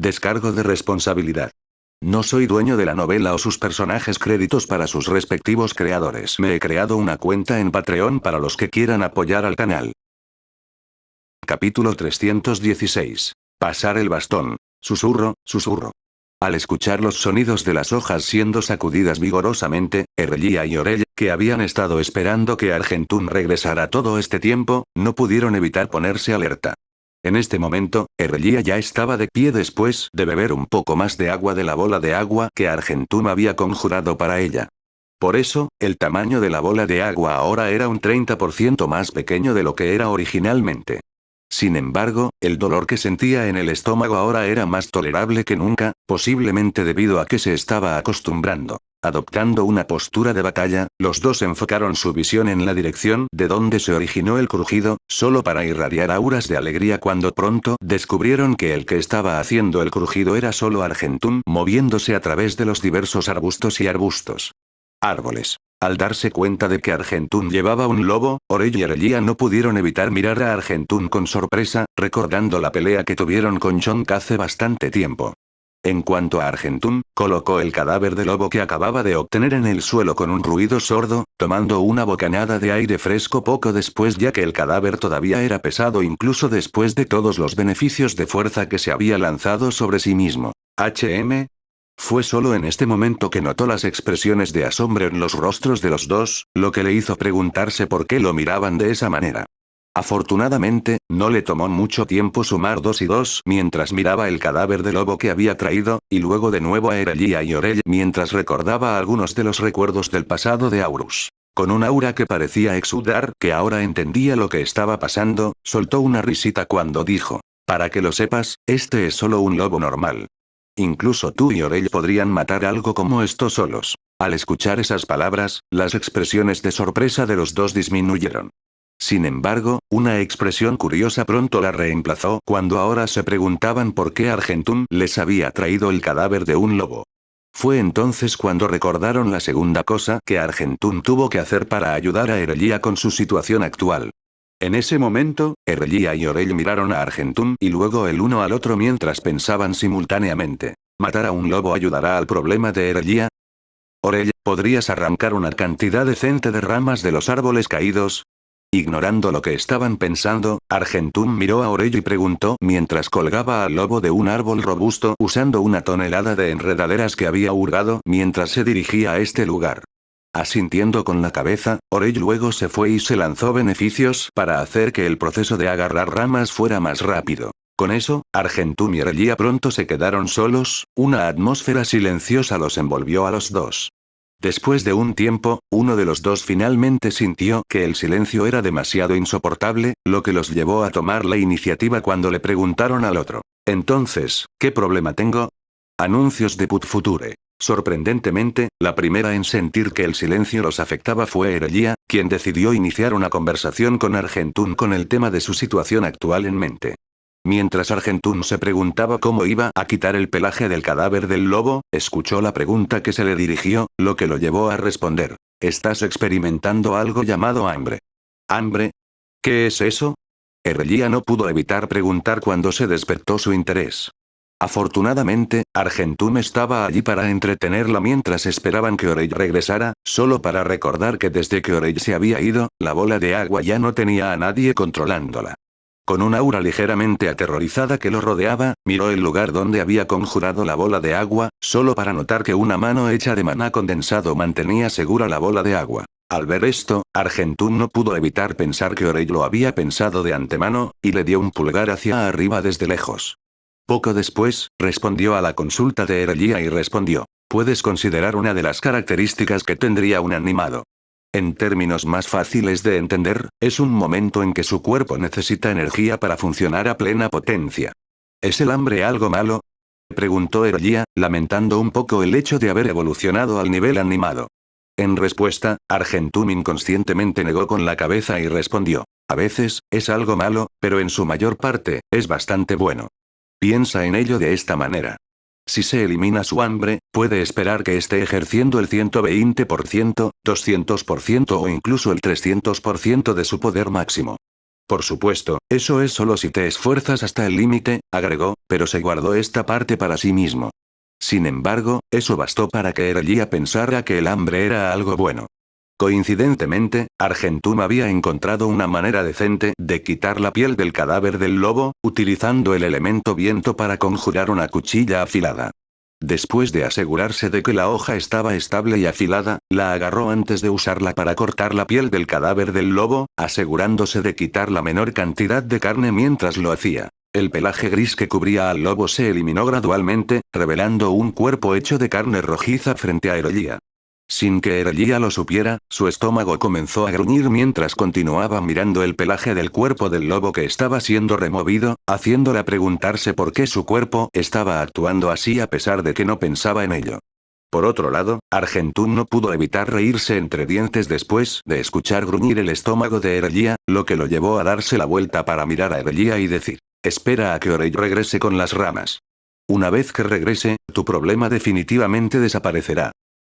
Descargo de responsabilidad. No soy dueño de la novela o sus personajes, créditos para sus respectivos creadores. Me he creado una cuenta en Patreon para los que quieran apoyar al canal. Capítulo 316. Pasar el bastón. Susurro, susurro. Al escuchar los sonidos de las hojas siendo sacudidas vigorosamente, Erlia y Orell, que habían estado esperando que Argentún regresara todo este tiempo, no pudieron evitar ponerse alerta. En este momento, Erlia ya estaba de pie después de beber un poco más de agua de la bola de agua que Argentún había conjurado para ella. Por eso, el tamaño de la bola de agua ahora era un 30% más pequeño de lo que era originalmente. Sin embargo, el dolor que sentía en el estómago ahora era más tolerable que nunca, posiblemente debido a que se estaba acostumbrando. Adoptando una postura de batalla, los dos enfocaron su visión en la dirección de donde se originó el crujido, solo para irradiar auras de alegría cuando pronto descubrieron que el que estaba haciendo el crujido era solo Argentún moviéndose a través de los diversos arbustos y arbustos. Árboles. Al darse cuenta de que Argentún llevaba un lobo, Orell y Erlia no pudieron evitar mirar a Argentún con sorpresa, recordando la pelea que tuvieron con Chonk hace bastante tiempo. En cuanto a Argentún, colocó el cadáver de lobo que acababa de obtener en el suelo con un ruido sordo, tomando una bocanada de aire fresco poco después, ya que el cadáver todavía era pesado incluso después de todos los beneficios de fuerza que se había lanzado sobre sí mismo. Fue solo en este momento que notó las expresiones de asombro en los rostros de los dos, lo que le hizo preguntarse por qué lo miraban de esa manera. Afortunadamente, no le tomó mucho tiempo sumar 2 y 2 mientras miraba el cadáver de lobo que había traído, y luego de nuevo a Erlia y Orell mientras recordaba algunos de los recuerdos del pasado de Aurus. Con un aura que parecía exudar, que ahora entendía lo que estaba pasando, soltó una risita cuando dijo: para que lo sepas, este es solo un lobo normal. Incluso tú y Orell podrían matar algo como esto solos. Al escuchar esas palabras, las expresiones de sorpresa de los dos disminuyeron. Sin embargo, una expresión curiosa pronto la reemplazó cuando ahora se preguntaban por qué Argentún les había traído el cadáver de un lobo. Fue entonces cuando recordaron la segunda cosa que Argentún tuvo que hacer para ayudar a Erlia con su situación actual. En ese momento, Erlia y Orell miraron a Argentún y luego el uno al otro mientras pensaban simultáneamente: ¿matar a un lobo ayudará al problema de Erlia? Orell, ¿podrías arrancar una cantidad decente de ramas de los árboles caídos? Ignorando lo que estaban pensando, Argentún miró a Orell y preguntó mientras colgaba al lobo de un árbol robusto usando una tonelada de enredaderas que había hurgado mientras se dirigía a este lugar. Asintiendo con la cabeza, Orell luego se fue y se lanzó beneficios para hacer que el proceso de agarrar ramas fuera más rápido. Con eso, Argentún y Erlia pronto se quedaron solos, una atmósfera silenciosa los envolvió a los dos. Después de un tiempo, uno de los dos finalmente sintió que el silencio era demasiado insoportable, lo que los llevó a tomar la iniciativa cuando le preguntaron al otro: entonces, ¿qué problema tengo? Anuncios de Put Future. Sorprendentemente, la primera en sentir que el silencio los afectaba fue Erlia, quien decidió iniciar una conversación con Argentún con el tema de su situación actual en mente. Mientras Argentún se preguntaba cómo iba a quitar el pelaje del cadáver del lobo, escuchó la pregunta que se le dirigió, lo que lo llevó a responder: estás experimentando algo llamado hambre. ¿Hambre? ¿Qué es eso? Erlia no pudo evitar preguntar cuando se despertó su interés. Afortunadamente, Argentún estaba allí para entretenerla mientras esperaban que Orell regresara, solo para recordar que desde que Orell se había ido, la bola de agua ya no tenía a nadie controlándola. Con una aura ligeramente aterrorizada que lo rodeaba, miró el lugar donde había conjurado la bola de agua, solo para notar que una mano hecha de maná condensado mantenía segura la bola de agua. Al ver esto, Argentún no pudo evitar pensar que Orell lo había pensado de antemano, y le dio un pulgar hacia arriba desde lejos. Poco después, respondió a la consulta de Erlia y respondió: puedes considerar una de las características que tendría un animado. En términos más fáciles de entender, es un momento en que su cuerpo necesita energía para funcionar a plena potencia. ¿Es el hambre algo malo? Preguntó Erlia, lamentando un poco el hecho de haber evolucionado al nivel animado. En respuesta, Argentún inconscientemente negó con la cabeza y respondió: a veces, es algo malo, pero en su mayor parte, es bastante bueno. Piensa en ello de esta manera. Si se elimina su hambre, puede esperar que esté ejerciendo el 120%, 200% o incluso el 300% de su poder máximo. Por supuesto, eso es solo si te esfuerzas hasta el límite, agregó, pero se guardó esta parte para sí mismo. Sin embargo, eso bastó para que Erelía pensara que el hambre era algo bueno. Coincidentemente, Argentum había encontrado una manera decente de quitar la piel del cadáver del lobo, utilizando el elemento viento para conjurar una cuchilla afilada. Después de asegurarse de que la hoja estaba estable y afilada, la agarró antes de usarla para cortar la piel del cadáver del lobo, asegurándose de quitar la menor cantidad de carne mientras lo hacía. El pelaje gris que cubría al lobo se eliminó gradualmente, revelando un cuerpo hecho de carne rojiza frente a Erelía. Sin que Erelía lo supiera, su estómago comenzó a gruñir mientras continuaba mirando el pelaje del cuerpo del lobo que estaba siendo removido, haciéndola preguntarse por qué su cuerpo estaba actuando así a pesar de que no pensaba en ello. Por otro lado, Argentum no pudo evitar reírse entre dientes después de escuchar gruñir el estómago de Erelía, lo que lo llevó a darse la vuelta para mirar a Erelía y decir: espera a que Orey regrese con las ramas. Una vez que regrese, tu problema definitivamente desaparecerá.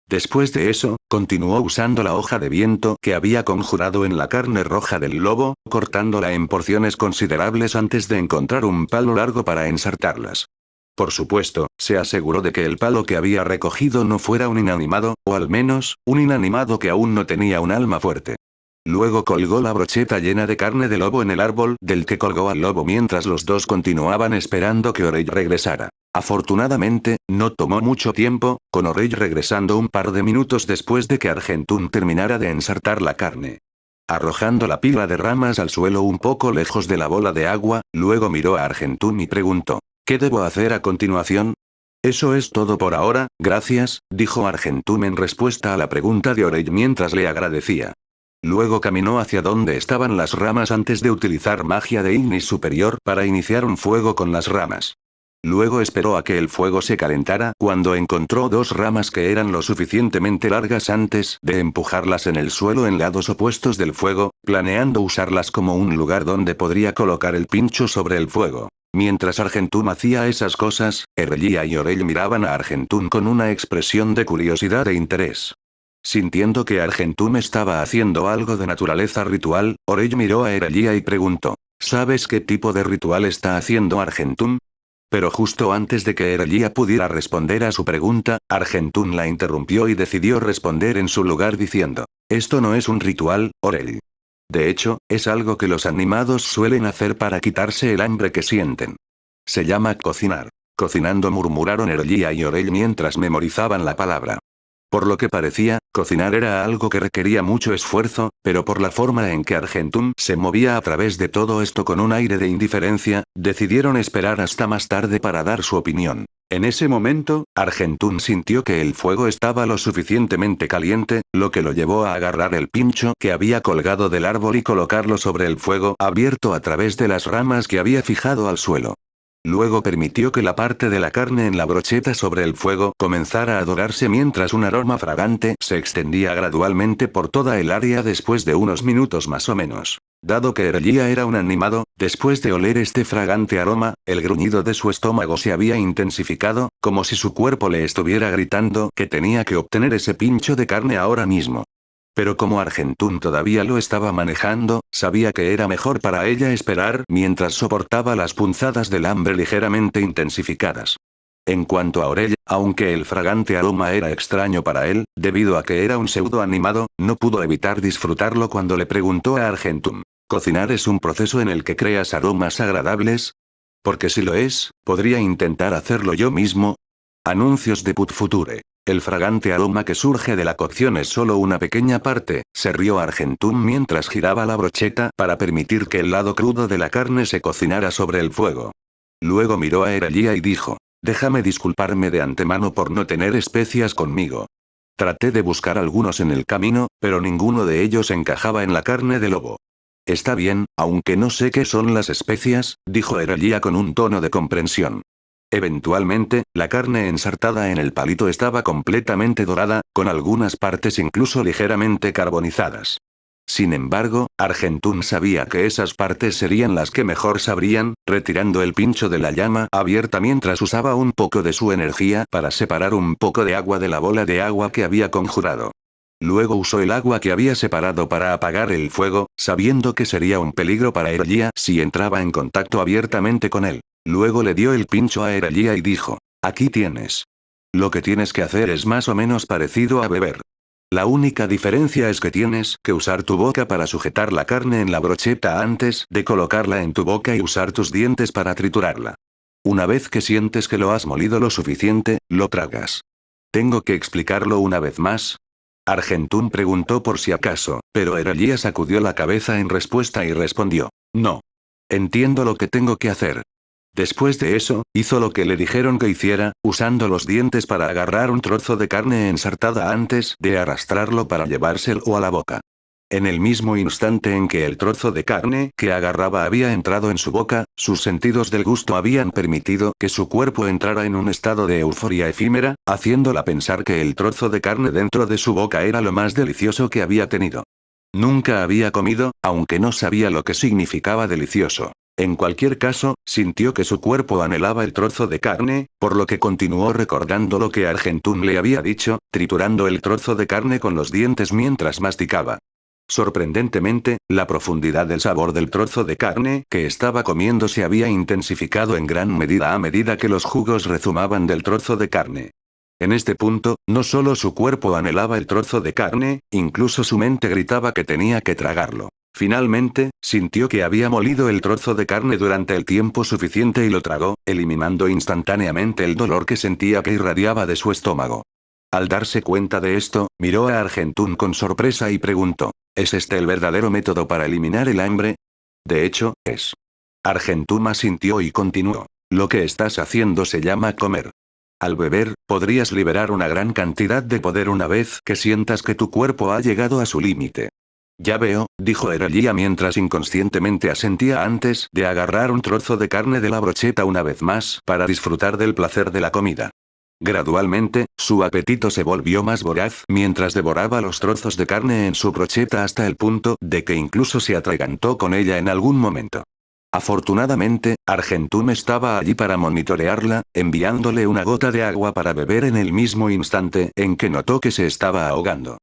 Después de eso, continuó usando la hoja de viento que había conjurado en la carne roja del lobo, cortándola en porciones considerables antes de encontrar un palo largo para ensartarlas. Por supuesto, se aseguró de que el palo que había recogido no fuera un inanimado, o al menos, un inanimado que aún no tenía un alma fuerte. Luego colgó la brocheta llena de carne de lobo en el árbol del que colgó al lobo mientras los dos continuaban esperando que Orey regresara. Afortunadamente, no tomó mucho tiempo, con Orey regresando un par de minutos después de que Argentum terminara de ensartar la carne. Arrojando la pila de ramas al suelo un poco lejos de la bola de agua, luego miró a Argentum y preguntó: ¿qué debo hacer a continuación? Eso es todo por ahora, gracias, dijo Argentum en respuesta a la pregunta de Orey mientras le agradecía. Luego caminó hacia donde estaban las ramas antes de utilizar magia de Ignis superior para iniciar un fuego con las ramas. Luego esperó a que el fuego se calentara cuando encontró dos ramas que eran lo suficientemente largas antes de empujarlas en el suelo en lados opuestos del fuego, planeando usarlas como un lugar donde podría colocar el pincho sobre el fuego. Mientras Argentum hacía esas cosas, Erelía y Orey miraban a Argentum con una expresión de curiosidad e interés. Sintiendo que Argentum estaba haciendo algo de naturaleza ritual, Orey miró a Erelía y preguntó: ¿sabes qué tipo de ritual está haciendo Argentum? Pero justo antes de que Erelía pudiera responder a su pregunta, Argentum la interrumpió y decidió responder en su lugar diciendo: esto no es un ritual, Orey. De hecho, es algo que los animados suelen hacer para quitarse el hambre que sienten. Se llama cocinar. Cocinando, murmuraron Erelía y Orey mientras memorizaban la palabra. Por lo que parecía, cocinar era algo que requería mucho esfuerzo, pero por la forma en que Argentum se movía a través de todo esto con un aire de indiferencia, decidieron esperar hasta más tarde para dar su opinión. En ese momento, Argentum sintió que el fuego estaba lo suficientemente caliente, lo que lo llevó a agarrar el pincho que había colgado del árbol y colocarlo sobre el fuego abierto a través de las ramas que había fijado al suelo. Luego permitió que la parte de la carne en la brocheta sobre el fuego comenzara a dorarse mientras un aroma fragante se extendía gradualmente por toda el área después de unos minutos más o menos. Dado que Erelía era un animado, después de oler este fragante aroma, el gruñido de su estómago se había intensificado, como si su cuerpo le estuviera gritando que tenía que obtener ese pincho de carne ahora mismo. Pero como Argentum todavía lo estaba manejando, sabía que era mejor para ella esperar mientras soportaba las punzadas del hambre ligeramente intensificadas. En cuanto a Orey, aunque el fragante aroma era extraño para él, debido a que era un pseudo animado, no pudo evitar disfrutarlo cuando le preguntó a Argentum: ¿cocinar es un proceso en el que creas aromas agradables? Porque si lo es, ¿podría intentar hacerlo yo mismo? Anuncios de Put Future. El fragante aroma que surge de la cocción es solo una pequeña parte, se rió Argentum mientras giraba la brocheta para permitir que el lado crudo de la carne se cocinara sobre el fuego. Luego miró a Erelía y dijo: déjame disculparme de antemano por no tener especias conmigo. Traté de buscar algunos en el camino, pero ninguno de ellos encajaba en la carne de lobo. Está bien, aunque no sé qué son las especias, dijo Erelía con un tono de comprensión. Eventualmente, la carne ensartada en el palito estaba completamente dorada, con algunas partes incluso ligeramente carbonizadas. Sin embargo, Argentum sabía que esas partes serían las que mejor sabrían, retirando el pincho de la llama abierta mientras usaba un poco de su energía para separar un poco de agua de la bola de agua que había conjurado. Luego usó el agua que había separado para apagar el fuego, sabiendo que sería un peligro para Erlia si entraba en contacto abiertamente con él. Luego le dio el pincho a Erlia y dijo: aquí tienes. Lo que tienes que hacer es más o menos parecido a beber. La única diferencia es que tienes que usar tu boca para sujetar la carne en la brocheta antes de colocarla en tu boca y usar tus dientes para triturarla. Una vez que sientes que lo has molido lo suficiente, lo tragas. ¿Tengo que explicarlo una vez más? Argentún preguntó por si acaso, pero Erlia sacudió la cabeza en respuesta y respondió: no. Entiendo lo que tengo que hacer. Después de eso, hizo lo que le dijeron que hiciera, usando los dientes para agarrar un trozo de carne ensartada antes de arrastrarlo para llevárselo a la boca. En el mismo instante en que el trozo de carne que agarraba había entrado en su boca, sus sentidos del gusto habían permitido que su cuerpo entrara en un estado de euforia efímera, haciéndola pensar que el trozo de carne dentro de su boca era lo más delicioso que había tenido. Nunca había comido, aunque no sabía lo que significaba delicioso. En cualquier caso, sintió que su cuerpo anhelaba el trozo de carne, por lo que continuó recordando lo que Argentún le había dicho, triturando el trozo de carne con los dientes mientras masticaba. Sorprendentemente, la profundidad del sabor del trozo de carne que estaba comiendo se había intensificado en gran medida a medida que los jugos rezumaban del trozo de carne. En este punto, no solo su cuerpo anhelaba el trozo de carne, incluso su mente gritaba que tenía que tragarlo. Finalmente, sintió que había molido el trozo de carne durante el tiempo suficiente y lo tragó, eliminando instantáneamente el dolor que sentía que irradiaba de su estómago. Al darse cuenta de esto, miró a Argentún con sorpresa y preguntó: ¿es este el verdadero método para eliminar el hambre? De hecho, es. Argentún asintió y continuó: lo que estás haciendo se llama comer. Al beber, podrías liberar una gran cantidad de poder una vez que sientas que tu cuerpo ha llegado a su límite. Ya veo, dijo Erlia mientras inconscientemente asentía antes de agarrar un trozo de carne de la brocheta una vez más para disfrutar del placer de la comida. Gradualmente, su apetito se volvió más voraz mientras devoraba los trozos de carne en su brocheta hasta el punto de que incluso se atragantó con ella en algún momento. Afortunadamente, Argentún estaba allí para monitorearla, enviándole una gota de agua para beber en el mismo instante en que notó que se estaba ahogando.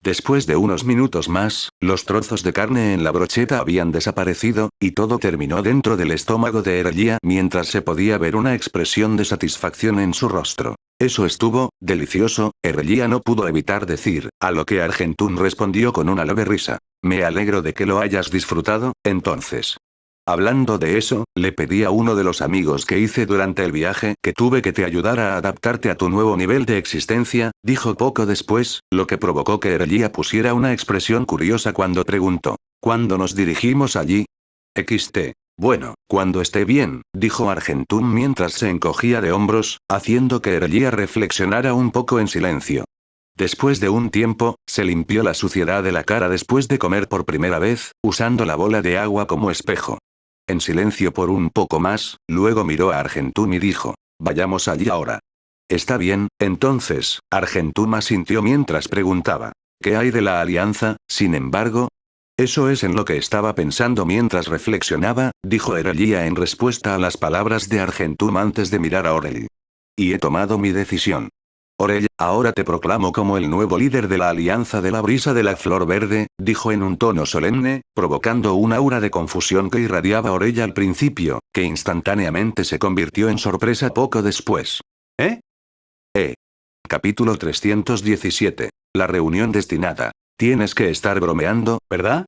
Después de unos minutos más, los trozos de carne en la brocheta habían desaparecido, y todo terminó dentro del estómago de Erlia mientras se podía ver una expresión de satisfacción en su rostro. Eso estuvo delicioso, Erlia no pudo evitar decir, a lo que Argentún respondió con una leve risa. Me alegro de que lo hayas disfrutado, entonces. Hablando de eso, le pedí a uno de los amigos que hice durante el viaje que tuve que te ayudara a adaptarte a tu nuevo nivel de existencia, dijo poco después, lo que provocó que Erlia pusiera una expresión curiosa cuando preguntó: ¿cuándo nos dirigimos allí? XT. Bueno, cuando esté bien, dijo Argentún mientras se encogía de hombros, haciendo que Erlia reflexionara un poco en silencio. Después de un tiempo, se limpió la suciedad de la cara después de comer por primera vez, usando la bola de agua como espejo. En silencio por un poco más, luego miró a Argentún y dijo: vayamos allí ahora. Está bien, entonces, Argentún asintió mientras preguntaba: ¿qué hay de la alianza, sin embargo? Eso es en lo que estaba pensando mientras reflexionaba, dijo Erlia en respuesta a las palabras de Argentún antes de mirar a Orel. Y he tomado mi decisión. Orel, ahora te proclamo como el nuevo líder de la Alianza de la Brisa de la Flor Verde, dijo en un tono solemne, provocando un aura de confusión que irradiaba Orel al principio, que instantáneamente se convirtió en sorpresa poco después. ¿Eh? Capítulo 317. La reunión destinada. Tienes que estar bromeando, ¿verdad?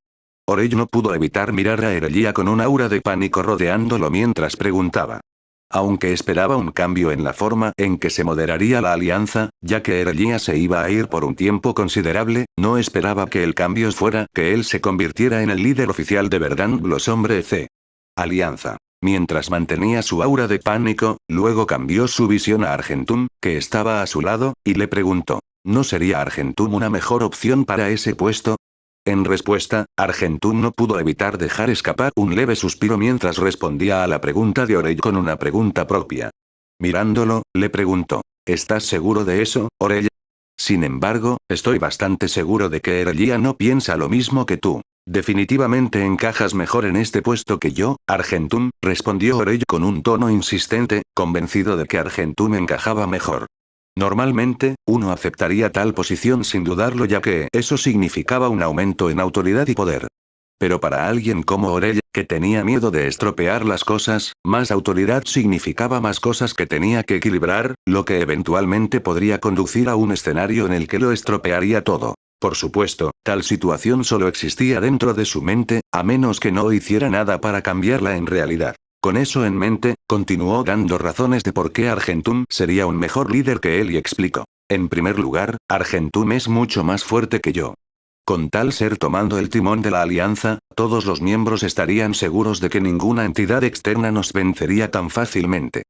Orel no pudo evitar mirar a Erlia con un aura de pánico rodeándolo mientras preguntaba. Aunque esperaba un cambio en la forma en que se moderaría la alianza, ya que Erlia se iba a ir por un tiempo considerable, no esperaba que el cambio fuera que él se convirtiera en el líder oficial de Verdant Bloss Hombre C. Alianza. Mientras mantenía su aura de pánico, luego cambió su visión a Argentún, que estaba a su lado, y le preguntó: ¿no sería Argentún una mejor opción para ese puesto? En respuesta, Argentún no pudo evitar dejar escapar un leve suspiro mientras respondía a la pregunta de Orel con una pregunta propia. Mirándolo, le preguntó: ¿estás seguro de eso, Orel? Sin embargo, estoy bastante seguro de que Erlia no piensa lo mismo que tú. Definitivamente encajas mejor en este puesto que yo, Argentún, respondió Orel con un tono insistente, convencido de que Argentún encajaba mejor. Normalmente, uno aceptaría tal posición sin dudarlo ya que eso significaba un aumento en autoridad y poder. Pero para alguien como Orella, que tenía miedo de estropear las cosas, más autoridad significaba más cosas que tenía que equilibrar, lo que eventualmente podría conducir a un escenario en el que lo estropearía todo. Por supuesto, tal situación solo existía dentro de su mente, a menos que no hiciera nada para cambiarla en realidad. Con eso en mente, continuó dando razones de por qué Argentum sería un mejor líder que él y explicó. En primer lugar, Argentum es mucho más fuerte que yo. Con tal ser tomando el timón de la alianza, todos los miembros estarían seguros de que ninguna entidad externa nos vencería tan fácilmente.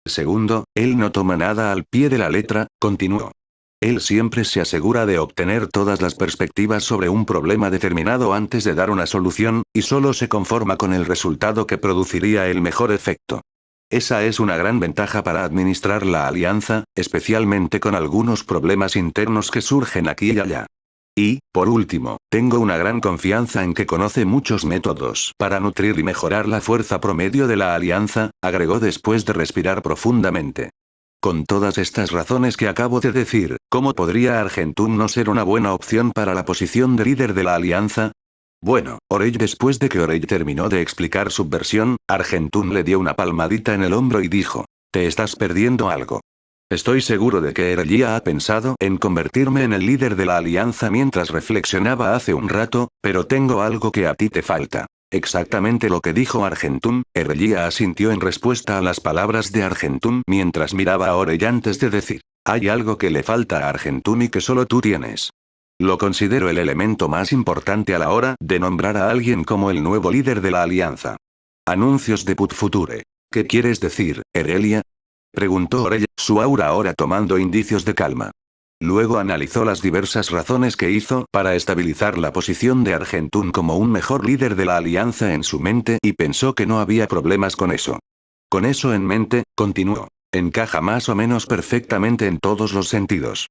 Segundo, él no toma nada al pie de la letra, continuó. Él siempre se asegura de obtener todas las perspectivas sobre un problema determinado antes de dar una solución, y solo se conforma con el resultado que produciría el mejor efecto. Esa es una gran ventaja para administrar la alianza, especialmente con algunos problemas internos que surgen aquí y allá. Y, por último, tengo una gran confianza en que conoce muchos métodos para nutrir y mejorar la fuerza promedio de la alianza, agregó después de respirar profundamente. Con todas estas razones que acabo de decir, ¿cómo podría Argentum no ser una buena opción para la posición de líder de la alianza? Bueno, Orell después de que Orell terminó de explicar su versión, Argentum le dio una palmadita en el hombro y dijo, te estás perdiendo algo. Estoy seguro de que Erelía ha pensado en convertirme en el líder de la alianza mientras reflexionaba hace un rato, pero tengo algo que a ti te falta. Exactamente lo que dijo Argentum, Erelía asintió en respuesta a las palabras de Argentum mientras miraba a Orell antes de decir, hay algo que le falta a Argentum y que solo tú tienes. Lo considero el elemento más importante a la hora de nombrar a alguien como el nuevo líder de la alianza. Anuncios de Put Future. ¿Qué quieres decir, Erelia? Preguntó Orell, su aura ahora tomando indicios de calma. Luego analizó las diversas razones que hizo para estabilizar la posición de Argentum como un mejor líder de la alianza en su mente y pensó que no había problemas con eso. Con eso en mente, continuó. Encaja más o menos perfectamente en todos los sentidos.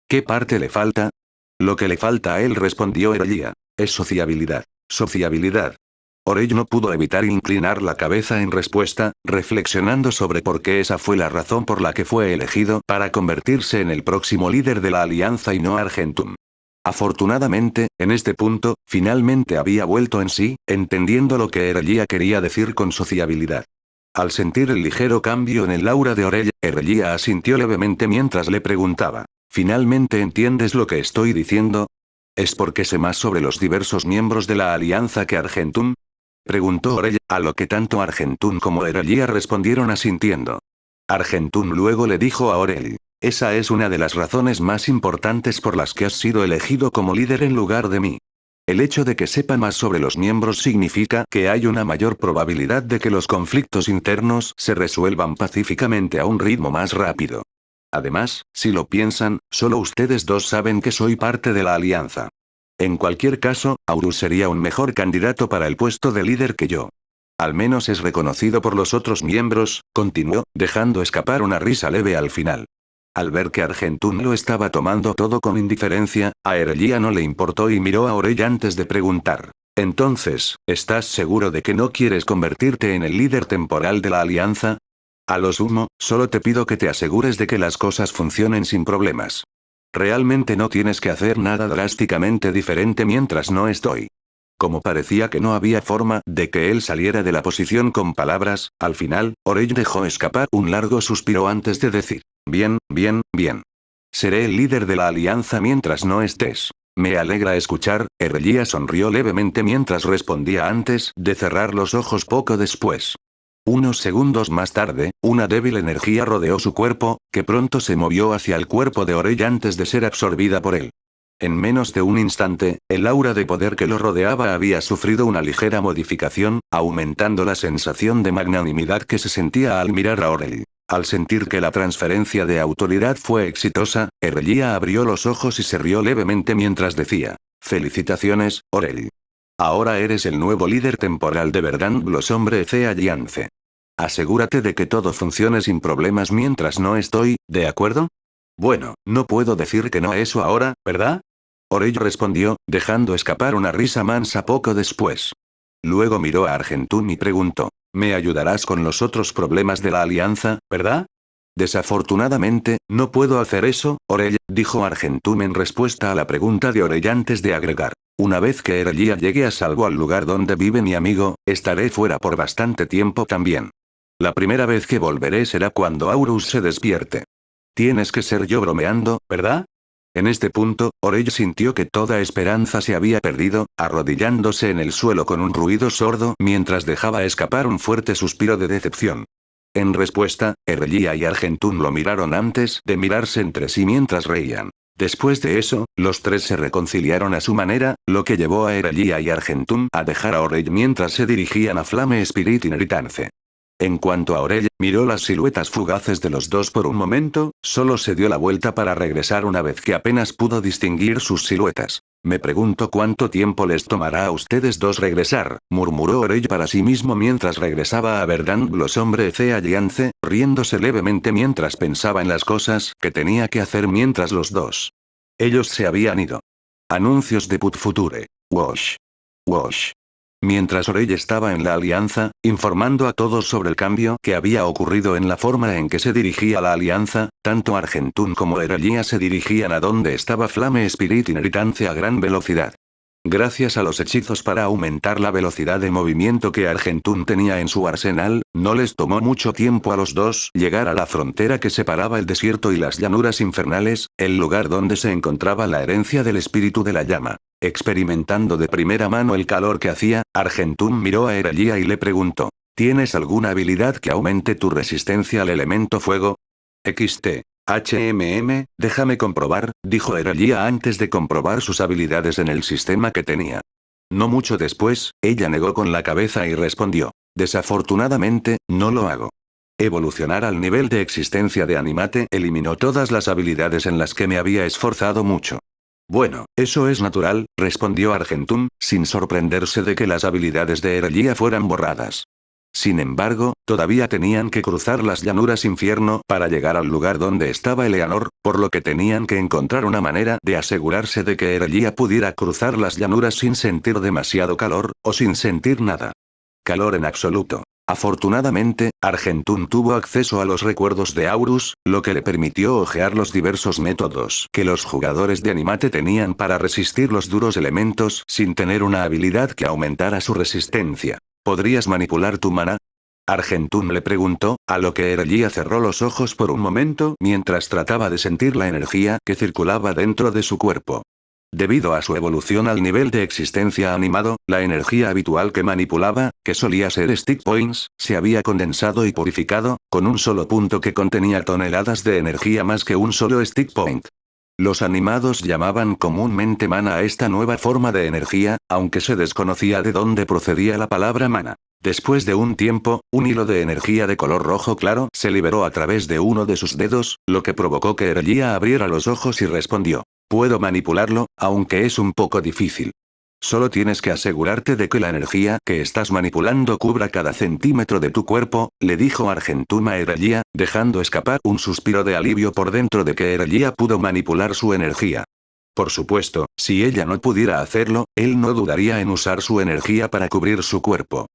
¿Qué parte le falta? Lo que le falta a él, respondió Erelía. Es sociabilidad. Sociabilidad. Orell no pudo evitar inclinar la cabeza en respuesta, reflexionando sobre por qué esa fue la razón por la que fue elegido para convertirse en el próximo líder de la alianza y no Argentum. Afortunadamente, en este punto, finalmente había vuelto en sí, entendiendo lo que Erelía quería decir con sociabilidad. Al sentir el ligero cambio en el aura de Orell, Erelía asintió levemente mientras le preguntaba, ¿finalmente entiendes lo que estoy diciendo? ¿Es porque sé más sobre los diversos miembros de la alianza que Argentum? Preguntó Orell, a lo que tanto Argentum como Erelía respondieron asintiendo. Argentum luego le dijo a Orell, esa es una de las razones más importantes por las que has sido elegido como líder en lugar de mí. El hecho de que sepa más sobre los miembros significa que hay una mayor probabilidad de que los conflictos internos se resuelvan pacíficamente a un ritmo más rápido. Además, si lo piensan, solo ustedes dos saben que soy parte de la alianza. En cualquier caso, Aurus sería un mejor candidato para el puesto de líder que yo. Al menos es reconocido por los otros miembros, continuó, dejando escapar una risa leve al final. Al ver que Argentum lo estaba tomando todo con indiferencia, a Erelía no le importó y miró a Orell antes de preguntar. Entonces, ¿estás seguro de que no quieres convertirte en el líder temporal de la alianza? A lo sumo, solo te pido que te asegures de que las cosas funcionen sin problemas. Realmente no tienes que hacer nada drásticamente diferente mientras no estoy. Como parecía que no había forma de que él saliera de la posición con palabras, al final, Orell dejó escapar un largo suspiro antes de decir, bien, bien, bien. Seré el líder de la alianza mientras no estés. Me alegra escuchar, Erelía sonrió levemente mientras respondía antes de cerrar los ojos poco después. Unos segundos más tarde, una débil energía rodeó su cuerpo, que pronto se movió hacia el cuerpo de Orell antes de ser absorbida por él. En menos de un instante, el aura de poder que lo rodeaba había sufrido una ligera modificación, aumentando la sensación de magnanimidad que se sentía al mirar a Orell. Al sentir que la transferencia de autoridad fue exitosa, Erelía abrió los ojos y se rió levemente mientras decía, felicitaciones, Orell. Ahora eres el nuevo líder temporal de Verdant Blossom Alliance. Asegúrate de que todo funcione sin problemas mientras no estoy, ¿de acuerdo? Bueno, no puedo decir que no a eso ahora, ¿verdad? Orell respondió, dejando escapar una risa mansa poco después. Luego miró a Argentum y preguntó, ¿me ayudarás con los otros problemas de la alianza, verdad? Desafortunadamente, no puedo hacer eso, Orell, dijo Argentum en respuesta a la pregunta de Orell antes de agregar. Una vez que Erellia llegue a salvo al lugar donde vive mi amigo, estaré fuera por bastante tiempo también. La primera vez que volveré será cuando Aurus se despierte. Tienes que ser yo bromeando, ¿verdad? En este punto, Orell sintió que toda esperanza se había perdido, arrodillándose en el suelo con un ruido sordo mientras dejaba escapar un fuerte suspiro de decepción. En respuesta, Erellia y Argentum lo miraron antes de mirarse entre sí mientras reían. Después de eso, los tres se reconciliaron a su manera, lo que llevó a Erellia y Argentum a dejar a Orell mientras se dirigían a Flame Spirit Ineritance. En cuanto a Orell, miró las siluetas fugaces de los dos por un momento, solo se dio la vuelta para regresar una vez que apenas pudo distinguir sus siluetas. Me pregunto cuánto tiempo les tomará a ustedes dos regresar, murmuró Orell para sí mismo mientras regresaba a Verdant Blossom C. Alliance, riéndose levemente mientras pensaba en las cosas que tenía que hacer mientras los dos. Ellos se habían ido. Anuncios de Put Future. Wash. Wash. Mientras Orell estaba en la alianza, informando a todos sobre el cambio que había ocurrido en la forma en que se dirigía la alianza, tanto Argentum como Erellia se dirigían a donde estaba Flame Spirit Ineritance a gran velocidad. Gracias a los hechizos para aumentar la velocidad de movimiento que Argentum tenía en su arsenal, no les tomó mucho tiempo a los dos llegar a la frontera que separaba el desierto y las llanuras infernales, el lugar donde se encontraba la herencia del espíritu de la llama. Experimentando de primera mano el calor que hacía, Argentum miró a Erellia y le preguntó: ¿tienes alguna habilidad que aumente tu resistencia al elemento fuego? Déjame comprobar, dijo Erellia antes de comprobar sus habilidades en el sistema que tenía. No mucho después, ella negó con la cabeza y respondió: desafortunadamente, no lo hago. Evolucionar al nivel de existencia de Animate eliminó todas las habilidades en las que me había esforzado mucho. Bueno, eso es natural, respondió Argentum, sin sorprenderse de que las habilidades de Erellia fueran borradas. Sin embargo, todavía tenían que cruzar las llanuras infierno para llegar al lugar donde estaba Eleanor, por lo que tenían que encontrar una manera de asegurarse de que Erellia pudiera cruzar las llanuras sin sentir demasiado calor, o sin sentir nada. Calor en absoluto. Afortunadamente, Argentum tuvo acceso a los recuerdos de Aurus, lo que le permitió hojear los diversos métodos que los jugadores de Animate tenían para resistir los duros elementos sin tener una habilidad que aumentara su resistencia. ¿Podrías manipular tu mana? Argentum le preguntó, a lo que Erellia cerró los ojos por un momento mientras trataba de sentir la energía que circulaba dentro de su cuerpo. Debido a su evolución al nivel de existencia animado, la energía habitual que manipulaba, que solía ser Stick Points, se había condensado y purificado, con un solo punto que contenía toneladas de energía más que un solo Stick Point. Los animados llamaban comúnmente mana a esta nueva forma de energía, aunque se desconocía de dónde procedía la palabra mana. Después de un tiempo, un hilo de energía de color rojo claro se liberó a través de uno de sus dedos, lo que provocó que Erellia abriera los ojos y respondió: puedo manipularlo, aunque es un poco difícil. Solo tienes que asegurarte de que la energía que estás manipulando cubra cada centímetro de tu cuerpo, le dijo Argentum a Erellia, dejando escapar un suspiro de alivio por dentro de que Erellia pudo manipular su energía. Por supuesto, si ella no pudiera hacerlo, él no dudaría en usar su energía para cubrir su cuerpo.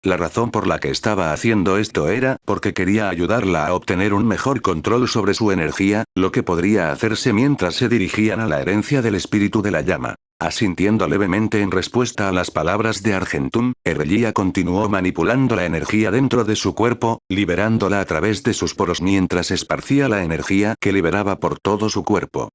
La razón por la que estaba haciendo esto era porque quería ayudarla a obtener un mejor control sobre su energía, lo que podría hacerse mientras se dirigían a la herencia del espíritu de la llama. Asintiendo levemente en respuesta a las palabras de Argentum, Erellia continuó manipulando la energía dentro de su cuerpo, liberándola a través de sus poros mientras esparcía la energía que liberaba por todo su cuerpo.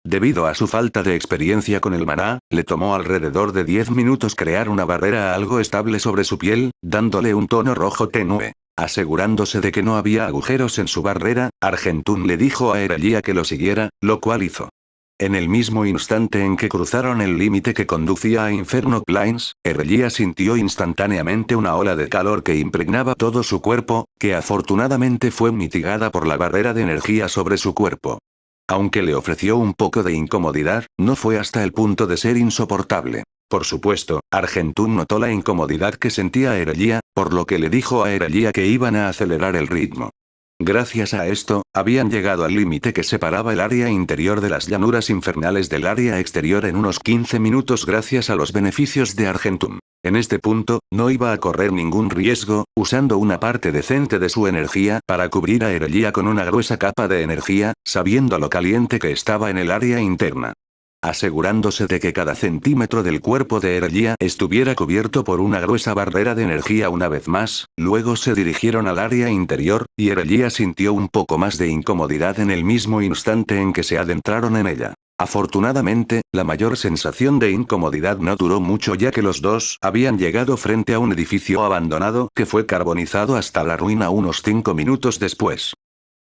Debido a su falta de experiencia con el maná, le tomó alrededor de 10 minutos crear una barrera algo estable sobre su piel, dándole un tono rojo tenue. Asegurándose de que no había agujeros en su barrera, Argentum le dijo a Erellia que lo siguiera, lo cual hizo. En el mismo instante en que cruzaron el límite que conducía a Inferno Plains, Erellia sintió instantáneamente una ola de calor que impregnaba todo su cuerpo, que afortunadamente fue mitigada por la barrera de energía sobre su cuerpo. Aunque le ofreció un poco de incomodidad, no fue hasta el punto de ser insoportable. Por supuesto, Argentum notó la incomodidad que sentía Erellia, por lo que le dijo a Erellia que iban a acelerar el ritmo. Gracias a esto, habían llegado al límite que separaba el área interior de las llanuras infernales del área exterior en unos 15 minutos gracias a los beneficios de Argentum. En este punto, no iba a correr ningún riesgo, usando una parte decente de su energía para cubrir a Erelía con una gruesa capa de energía, sabiendo lo caliente que estaba en el área interna. Asegurándose de que cada centímetro del cuerpo de Erelía estuviera cubierto por una gruesa barrera de energía una vez más, luego se dirigieron al área interior, y Erelía sintió un poco más de incomodidad en el mismo instante en que se adentraron en ella. Afortunadamente, la mayor sensación de incomodidad no duró mucho ya que los dos habían llegado frente a un edificio abandonado que fue carbonizado hasta la ruina unos 5 minutos después.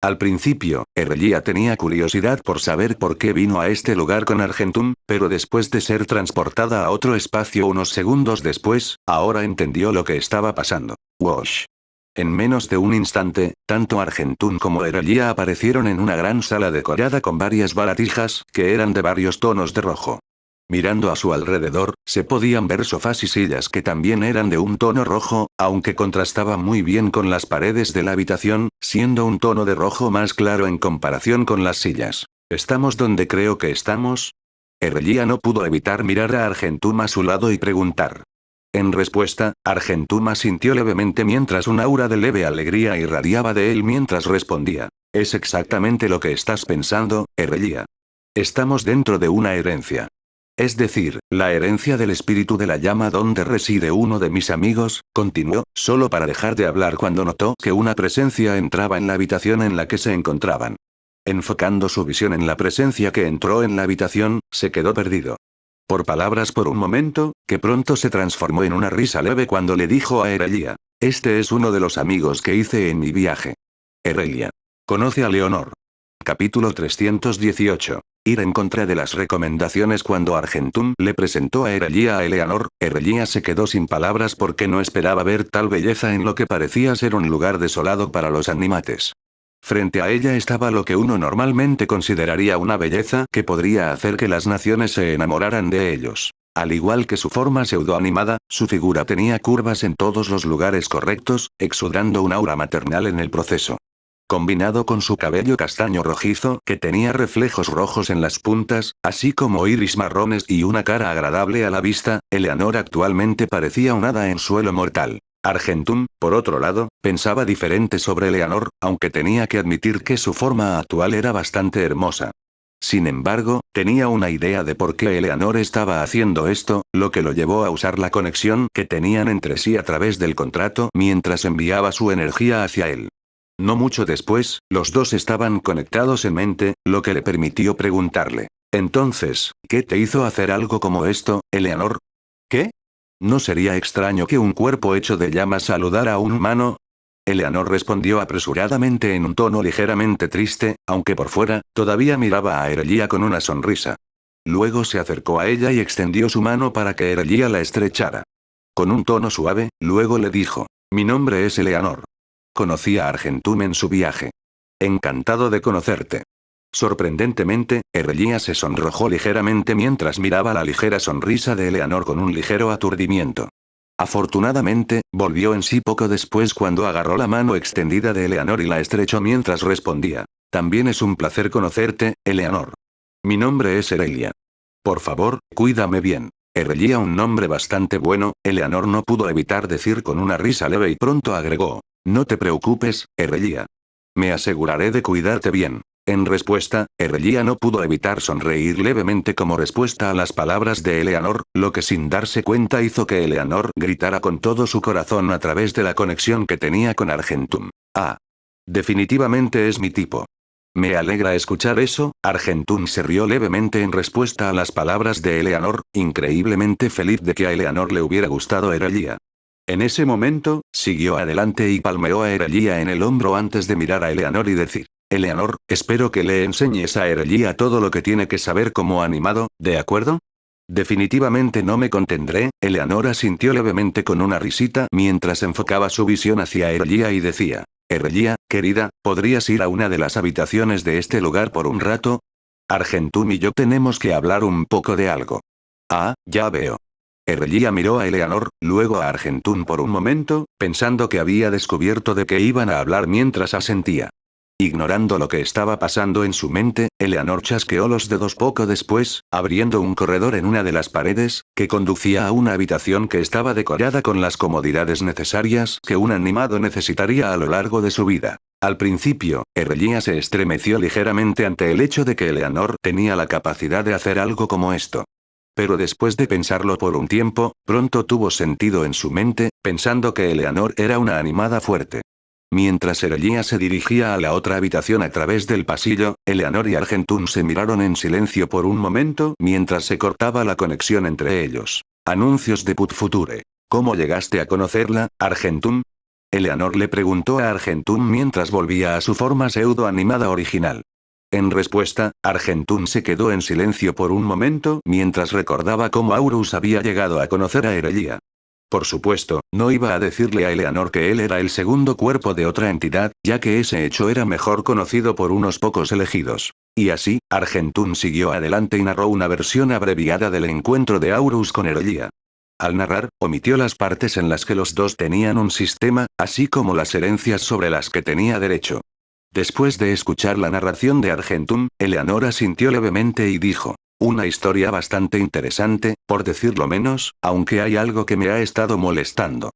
Al principio, Erelía tenía curiosidad por saber por qué vino a este lugar con Argentum, pero después de ser transportada a otro espacio unos segundos después, ahora entendió lo que estaba pasando. Wash. En menos de un instante, tanto Argentum como Erelía aparecieron en una gran sala decorada con varias baratijas, que eran de varios tonos de rojo. Mirando a su alrededor, se podían ver sofás y sillas que también eran de un tono rojo, aunque contrastaba muy bien con las paredes de la habitación, siendo un tono de rojo más claro en comparación con las sillas. ¿Estamos donde creo que estamos? Erelía no pudo evitar mirar a Argentum a su lado y preguntar. En respuesta, Argentum asintió levemente mientras un aura de leve alegría irradiaba de él mientras respondía. Es exactamente lo que estás pensando, Erelía. Estamos dentro de una herencia. Es decir, la herencia del espíritu de la llama donde reside uno de mis amigos, continuó, solo para dejar de hablar cuando notó que una presencia entraba en la habitación en la que se encontraban. Enfocando su visión en la presencia que entró en la habitación, se quedó perdido. Por palabras por un momento, que pronto se transformó en una risa leve cuando le dijo a Erelía. Este es uno de los amigos que hice en mi viaje. Erelía. Conoce a Leonor. Capítulo 318. Ir en contra de las recomendaciones. Cuando Argentum le presentó a Erelía a Eleanor, Erelía se quedó sin palabras porque no esperaba ver tal belleza en lo que parecía ser un lugar desolado para los animates. Frente a ella estaba lo que uno normalmente consideraría una belleza que podría hacer que las naciones se enamoraran de ellos. Al igual que su forma pseudoanimada, su figura tenía curvas en todos los lugares correctos, exudando un aura maternal en el proceso. Combinado con su cabello castaño rojizo que tenía reflejos rojos en las puntas, así como iris marrones y una cara agradable a la vista, Eleanor actualmente parecía un hada en suelo mortal. Argentum, por otro lado, pensaba diferente sobre Eleanor, aunque tenía que admitir que su forma actual era bastante hermosa. Sin embargo, tenía una idea de por qué Eleanor estaba haciendo esto, lo que lo llevó a usar la conexión que tenían entre sí a través del contrato mientras enviaba su energía hacia él. No mucho después, los dos estaban conectados en mente, lo que le permitió preguntarle. Entonces, ¿qué te hizo hacer algo como esto, Eleanor? ¿Qué? ¿No sería extraño que un cuerpo hecho de llamas saludara a un humano? Eleanor respondió apresuradamente en un tono ligeramente triste, aunque por fuera, todavía miraba a Erelía con una sonrisa. Luego se acercó a ella y extendió su mano para que Erelía la estrechara. Con un tono suave, luego le dijo. Mi nombre es Eleanor. Conocí a Argentum en su viaje. Encantado de conocerte. Sorprendentemente, Erelía se sonrojó ligeramente mientras miraba la ligera sonrisa de Eleanor con un ligero aturdimiento. Afortunadamente, volvió en sí poco después cuando agarró la mano extendida de Eleanor y la estrechó mientras respondía. También es un placer conocerte, Eleanor. Mi nombre es Erelía. Por favor, cuídame bien. Erelía, un nombre bastante bueno, Eleanor no pudo evitar decir con una risa leve y pronto agregó. No te preocupes, Erelía. Me aseguraré de cuidarte bien. En respuesta, Erelía no pudo evitar sonreír levemente como respuesta a las palabras de Eleanor, lo que sin darse cuenta hizo que Eleanor gritara con todo su corazón a través de la conexión que tenía con Argentum. Ah. Definitivamente es mi tipo. Me alegra escuchar eso. Argentum se rió levemente en respuesta a las palabras de Eleanor, increíblemente feliz de que a Eleanor le hubiera gustado Erelía. En ese momento, siguió adelante y palmeó a Erelía en el hombro antes de mirar a Eleanor y decir. Eleanor, espero que le enseñes a Erelía todo lo que tiene que saber como animado, ¿de acuerdo? Definitivamente no me contendré. Eleanor asintió levemente con una risita mientras enfocaba su visión hacia Erelía y decía. Erelía, querida, ¿podrías ir a una de las habitaciones de este lugar por un rato? Argentum y yo tenemos que hablar un poco de algo. Ah, ya veo. Erelía miró a Eleanor, luego a Argentum por un momento, pensando que había descubierto de qué iban a hablar mientras asentía. Ignorando lo que estaba pasando en su mente, Eleanor chasqueó los dedos poco después, abriendo un corredor en una de las paredes, que conducía a una habitación que estaba decorada con las comodidades necesarias que un animado necesitaría a lo largo de su vida. Al principio, Erlia se estremeció ligeramente ante el hecho de que Eleanor tenía la capacidad de hacer algo como esto. Pero después de pensarlo por un tiempo, pronto tuvo sentido en su mente, pensando que Eleanor era una animada fuerte. Mientras Erlia se dirigía a la otra habitación a través del pasillo, Eleanor y Argentún se miraron en silencio por un momento mientras se cortaba la conexión entre ellos. Anuncios de Put Future. ¿Cómo llegaste a conocerla, Argentún? Eleanor le preguntó a Argentún mientras volvía a su forma pseudo-animada original. En respuesta, Argentún se quedó en silencio por un momento mientras recordaba cómo Aurus había llegado a conocer a Erlia. Por supuesto, no iba a decirle a Eleanor que él era el segundo cuerpo de otra entidad, ya que ese hecho era mejor conocido por unos pocos elegidos. Y así, Argentún siguió adelante y narró una versión abreviada del encuentro de Aurus con Erlia. Al narrar, omitió las partes en las que los dos tenían un sistema, así como las herencias sobre las que tenía derecho. Después de escuchar la narración de Argentún, Eleanor asintió levemente y dijo: una historia bastante interesante, por decirlo menos, aunque hay algo que me ha estado molestando.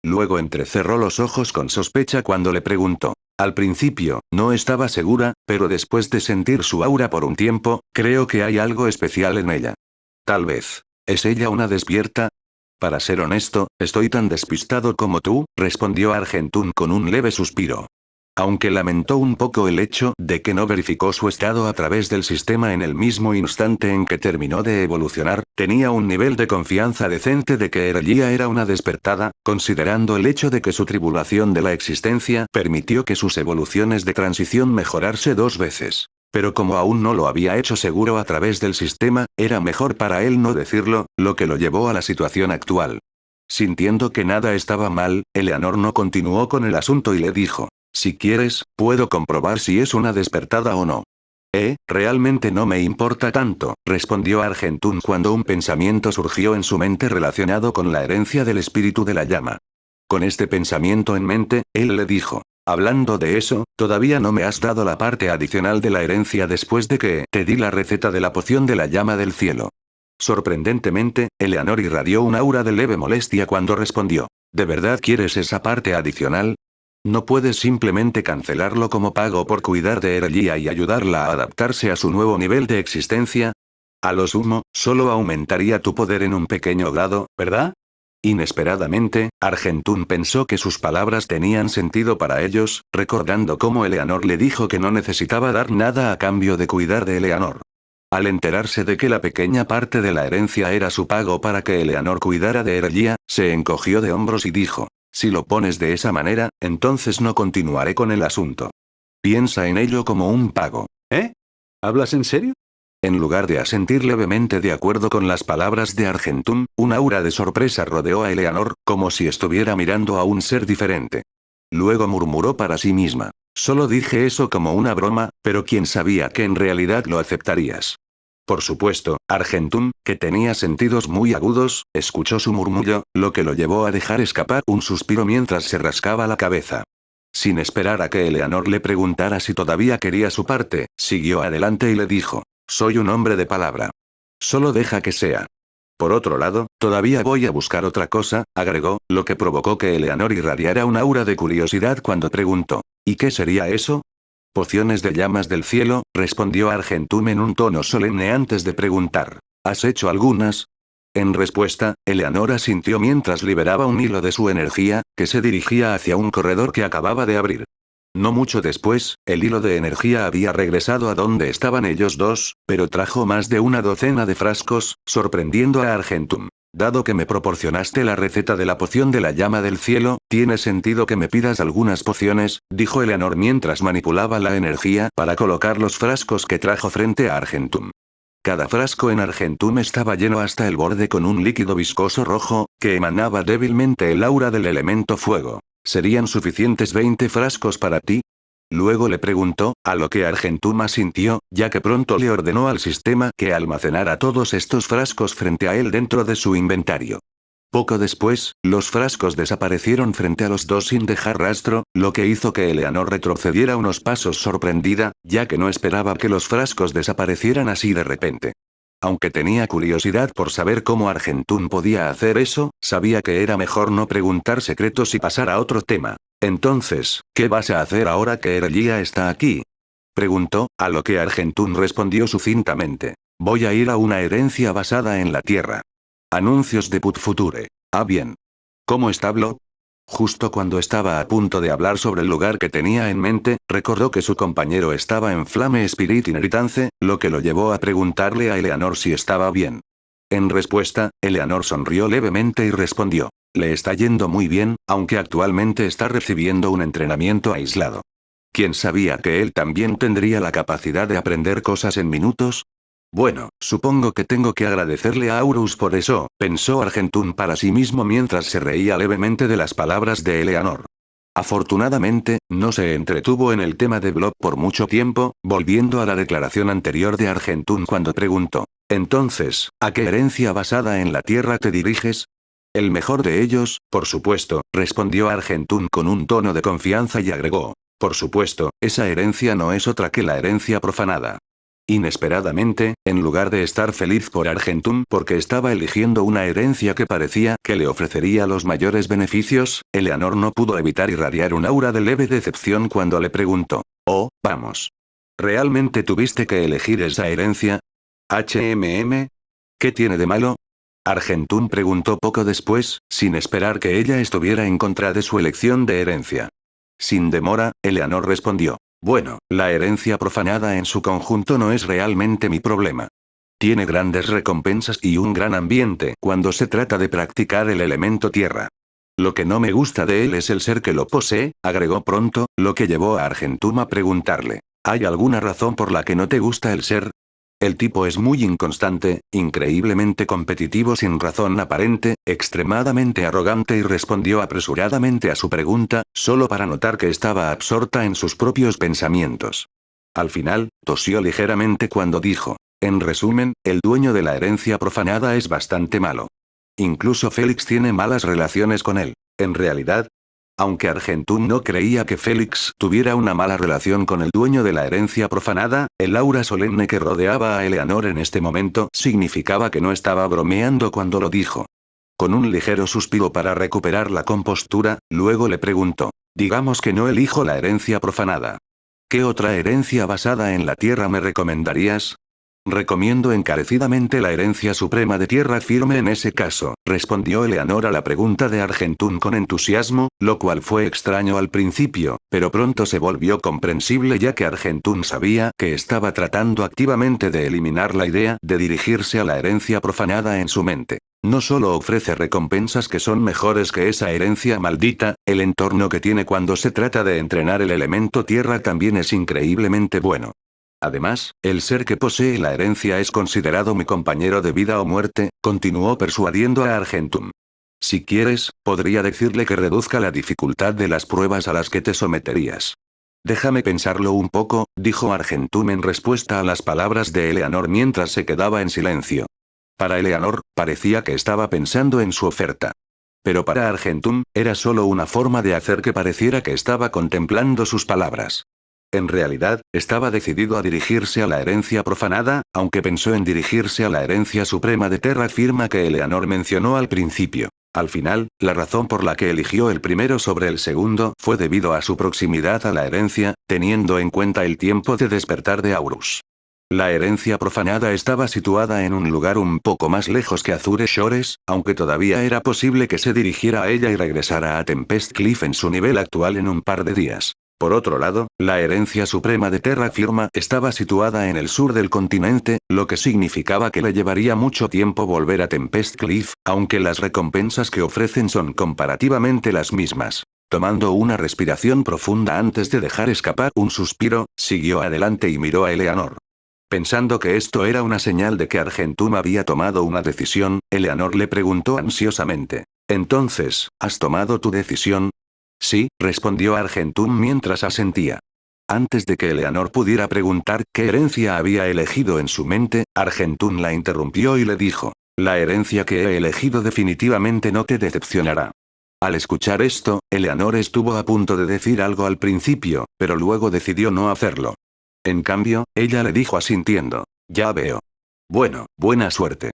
Luego entrecerró los ojos con sospecha cuando le preguntó. Al principio, no estaba segura, pero después de sentir su aura por un tiempo, creo que hay algo especial en ella. Tal vez. ¿Es ella una despierta? Para ser honesto, estoy tan despistado como tú, respondió Argentún con un leve suspiro. Aunque lamentó un poco el hecho de que no verificó su estado a través del sistema en el mismo instante en que terminó de evolucionar, tenía un nivel de confianza decente de que Erlia era una despertada, considerando el hecho de que su tribulación de la existencia permitió que sus evoluciones de transición mejorarse 2 veces. Pero como aún no lo había hecho seguro a través del sistema, era mejor para él no decirlo, lo que lo llevó a la situación actual. Sintiendo que nada estaba mal, Eleanor no continuó con el asunto y le dijo: si quieres, puedo comprobar si es una despertada o no. Realmente no me importa tanto, respondió Argentún cuando un pensamiento surgió en su mente relacionado con la herencia del espíritu de la llama. Con este pensamiento en mente, él le dijo: hablando de eso, todavía no me has dado la parte adicional de la herencia después de que te di la receta de la poción de la llama del cielo. Sorprendentemente, Eleanor irradió un aura de leve molestia cuando respondió: ¿de verdad quieres esa parte adicional? ¿No puedes simplemente cancelarlo como pago por cuidar de Erlia y ayudarla a adaptarse a su nuevo nivel de existencia? A lo sumo, solo aumentaría tu poder en un pequeño grado, ¿verdad? Inesperadamente, Argentún pensó que sus palabras tenían sentido para ellos, recordando cómo Eleanor le dijo que no necesitaba dar nada a cambio de cuidar de Eleanor. Al enterarse de que la pequeña parte de la herencia era su pago para que Eleanor cuidara de Erlia, se encogió de hombros y dijo: si lo pones de esa manera, entonces no continuaré con el asunto. Piensa en ello como un pago. ¿Hablas en serio? En lugar de asentir levemente de acuerdo con las palabras de Argentún, un aura de sorpresa rodeó a Eleanor, como si estuviera mirando a un ser diferente. Luego murmuró para sí misma: solo dije eso como una broma, pero quién sabía que en realidad lo aceptarías. Por supuesto, Argentún, que tenía sentidos muy agudos, escuchó su murmullo, lo que lo llevó a dejar escapar un suspiro mientras se rascaba la cabeza. Sin esperar a que Eleanor le preguntara si todavía quería su parte, siguió adelante y le dijo: soy un hombre de palabra. Solo deja que sea. Por otro lado, todavía voy a buscar otra cosa, agregó, lo que provocó que Eleanor irradiara un aura de curiosidad cuando preguntó: ¿y qué sería eso? Pociones de llamas del cielo, respondió Argentún en un tono solemne antes de preguntar: ¿has hecho algunas? En respuesta, Eleanor asintió mientras liberaba un hilo de su energía, que se dirigía hacia un corredor que acababa de abrir. No mucho después, el hilo de energía había regresado a donde estaban ellos dos, pero trajo más de una docena de frascos, sorprendiendo a Argentún. Dado que me proporcionaste la receta de la poción de la llama del cielo, tiene sentido que me pidas algunas pociones, dijo Eleanor mientras manipulaba la energía para colocar los frascos que trajo frente a Argentún. Cada frasco en Argentún estaba lleno hasta el borde con un líquido viscoso rojo, que emanaba débilmente el aura del elemento fuego. ¿Serían suficientes 20 frascos para ti? Luego le preguntó, a lo que Argentún asintió, ya que pronto le ordenó al sistema que almacenara todos estos frascos frente a él dentro de su inventario. Poco después, los frascos desaparecieron frente a los dos sin dejar rastro, lo que hizo que Eleanor retrocediera unos pasos sorprendida, ya que no esperaba que los frascos desaparecieran así de repente. Aunque tenía curiosidad por saber cómo Argentún podía hacer eso, sabía que era mejor no preguntar secretos y pasar a otro tema. Entonces, ¿qué vas a hacer ahora que Erelia está aquí? Preguntó, a lo que Argentún respondió sucintamente. Voy a ir a una herencia basada en la tierra. Anuncios de Put Future. Ah, bien. ¿Cómo establo? Justo cuando estaba a punto de hablar sobre el lugar que tenía en mente, recordó que su compañero estaba en Flame Spirit Inheritance, lo que lo llevó a preguntarle a Eleanor si estaba bien. En respuesta, Eleanor sonrió levemente y respondió. Le está yendo muy bien, aunque actualmente está recibiendo un entrenamiento aislado. ¿Quién sabía que él también tendría la capacidad de aprender cosas en minutos? Bueno, supongo que tengo que agradecerle a Aurus por eso, pensó Argentún para sí mismo mientras se reía levemente de las palabras de Eleanor. Afortunadamente, no se entretuvo en el tema de Blob por mucho tiempo, volviendo a la declaración anterior de Argentún cuando preguntó. Entonces, ¿a qué herencia basada en la tierra te diriges? El mejor de ellos, por supuesto, respondió Argentún con un tono de confianza y agregó. Por supuesto, esa herencia no es otra que la herencia profanada. Inesperadamente, en lugar de estar feliz por Argentún porque estaba eligiendo una herencia que parecía que le ofrecería los mayores beneficios, Eleanor no pudo evitar irradiar un aura de leve decepción cuando le preguntó. Oh, vamos. ¿Realmente tuviste que elegir esa herencia? ¿Qué tiene de malo? Argentún preguntó poco después, sin esperar que ella estuviera en contra de su elección de herencia. Sin demora, Eleanor respondió. Bueno, la herencia profanada en su conjunto no es realmente mi problema. Tiene grandes recompensas y un gran ambiente cuando se trata de practicar el elemento tierra. Lo que no me gusta de él es el ser que lo posee, agregó pronto, lo que llevó a Argentum a preguntarle. ¿Hay alguna razón por la que no te gusta el ser? El tipo es muy inconstante, increíblemente competitivo sin razón aparente, extremadamente arrogante y respondió apresuradamente a su pregunta, solo para notar que estaba absorta en sus propios pensamientos. Al final, tosió ligeramente cuando dijo. En resumen, el dueño de la herencia profanada es bastante malo. Incluso Félix tiene malas relaciones con él. En realidad, aunque Argentún no creía que Félix tuviera una mala relación con el dueño de la herencia profanada, el aura solemne que rodeaba a Eleanor en este momento significaba que no estaba bromeando cuando lo dijo. Con un ligero suspiro para recuperar la compostura, luego le preguntó. Digamos que no elijo la herencia profanada. ¿Qué otra herencia basada en la tierra me recomendarías? Recomiendo encarecidamente la herencia suprema de tierra firme en ese caso, respondió Eleanor a la pregunta de Argentún con entusiasmo, lo cual fue extraño al principio, pero pronto se volvió comprensible ya que Argentún sabía que estaba tratando activamente de eliminar la idea de dirigirse a la herencia profanada en su mente. No solo ofrece recompensas que son mejores que esa herencia maldita, el entorno que tiene cuando se trata de entrenar el elemento tierra también es increíblemente bueno. Además, el ser que posee la herencia es considerado mi compañero de vida o muerte, continuó persuadiendo a Argentum. Si quieres, podría decirle que reduzca la dificultad de las pruebas a las que te someterías. Déjame pensarlo un poco, dijo Argentum en respuesta a las palabras de Eleanor mientras se quedaba en silencio. Para Eleanor, parecía que estaba pensando en su oferta. Pero para Argentum, era solo una forma de hacer que pareciera que estaba contemplando sus palabras. En realidad, estaba decidido a dirigirse a la herencia profanada, aunque pensó en dirigirse a la herencia suprema de terra firma que Eleanor mencionó al principio. Al final, la razón por la que eligió el primero sobre el segundo fue debido a su proximidad a la herencia, teniendo en cuenta el tiempo de despertar de Aurus. La herencia profanada estaba situada en un lugar un poco más lejos que Azure Shores, aunque todavía era posible que se dirigiera a ella y regresara a Tempest Cliff en su nivel actual en un par de días. Por otro lado, la herencia suprema de Terra Firma estaba situada en el sur del continente, lo que significaba que le llevaría mucho tiempo volver a Tempest Cliff, aunque las recompensas que ofrecen son comparativamente las mismas. Tomando una respiración profunda antes de dejar escapar un suspiro, siguió adelante y miró a Eleanor. Pensando que esto era una señal de que Argentum había tomado una decisión, Eleanor le preguntó ansiosamente. Entonces, ¿has tomado tu decisión? Sí, respondió Argentum mientras asentía. Antes de que Eleanor pudiera preguntar qué herencia había elegido en su mente, Argentum la interrumpió y le dijo. La herencia que he elegido definitivamente no te decepcionará. Al escuchar esto, Eleanor estuvo a punto de decir algo al principio, pero luego decidió no hacerlo. En cambio, ella le dijo asintiendo. Ya veo. Bueno, buena suerte.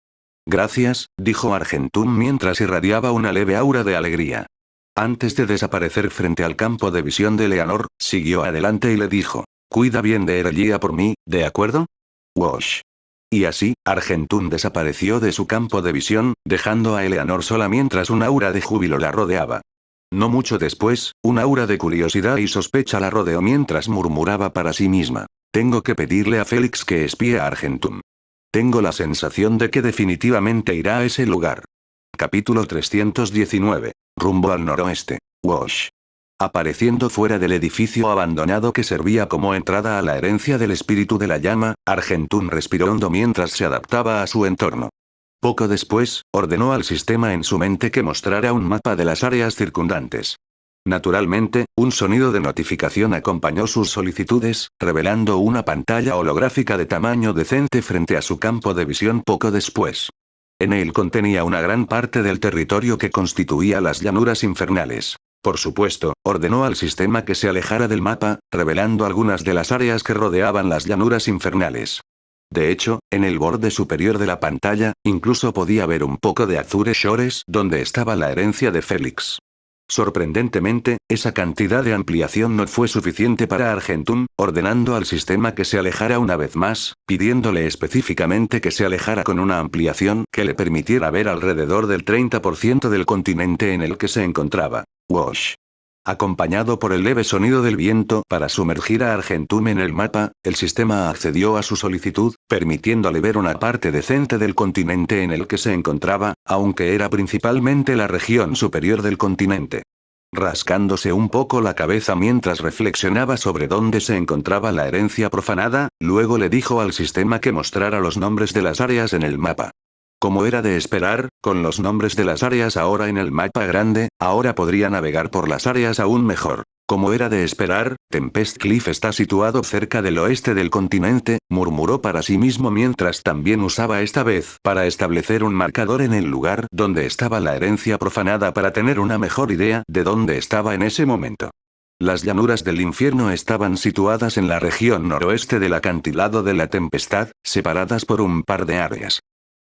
Gracias, dijo Argentum mientras irradiaba una leve aura de alegría. Antes de desaparecer frente al campo de visión de Eleanor, siguió adelante y le dijo. Cuida bien de Erelia por mí, ¿de acuerdo? Wash. Y así, Argentum desapareció de su campo de visión, dejando a Eleanor sola mientras un aura de júbilo la rodeaba. No mucho después, un aura de curiosidad y sospecha la rodeó mientras murmuraba para sí misma. Tengo que pedirle a Félix que espíe a Argentum. Tengo la sensación de que definitivamente irá a ese lugar. Capítulo 319. Rumbo al noroeste. Wash. Apareciendo fuera del edificio abandonado que servía como entrada a la herencia del espíritu de la llama, Argentum respiró hondo mientras se adaptaba a su entorno. Poco después, ordenó al sistema en su mente que mostrara un mapa de las áreas circundantes. Naturalmente, un sonido de notificación acompañó sus solicitudes, revelando una pantalla holográfica de tamaño decente frente a su campo de visión poco después. En él contenía una gran parte del territorio que constituía las llanuras infernales. Por supuesto, ordenó al sistema que se alejara del mapa, revelando algunas de las áreas que rodeaban las llanuras infernales. De hecho, en el borde superior de la pantalla, incluso podía ver un poco de Azure Shores donde estaba la herencia de Félix. Sorprendentemente, esa cantidad de ampliación no fue suficiente para Argentum, ordenando al sistema que se alejara una vez más, pidiéndole específicamente que se alejara con una ampliación que le permitiera ver alrededor del 30% del continente en el que se encontraba. Wash. Acompañado por el leve sonido del viento para sumergir a Argentum en el mapa, el sistema accedió a su solicitud, permitiéndole ver una parte decente del continente en el que se encontraba, aunque era principalmente la región superior del continente. Rascándose un poco la cabeza mientras reflexionaba sobre dónde se encontraba la herencia profanada, luego le dijo al sistema que mostrara los nombres de las áreas en el mapa. Como era de esperar, con los nombres de las áreas ahora en el mapa grande, ahora podría navegar por las áreas aún mejor. Como era de esperar, Tempest Cliff está situado cerca del oeste del continente, murmuró para sí mismo mientras también usaba esta vez para establecer un marcador en el lugar donde estaba la herencia profanada para tener una mejor idea de dónde estaba en ese momento. Las llanuras del infierno estaban situadas en la región noroeste del acantilado de la tempestad, separadas por un par de áreas.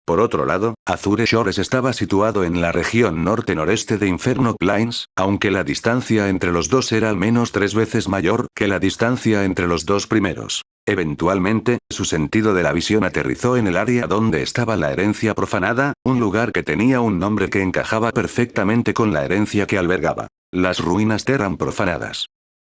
Por otro lado, Azure Shores estaba situado en la región norte-noreste de Inferno Plains, aunque la distancia entre los dos era al menos 3 veces mayor que la distancia entre los dos primeros. Eventualmente, su sentido de la visión aterrizó en el área donde estaba la herencia profanada, un lugar que tenía un nombre que encajaba perfectamente con la herencia que albergaba. Las ruinas Terran profanadas.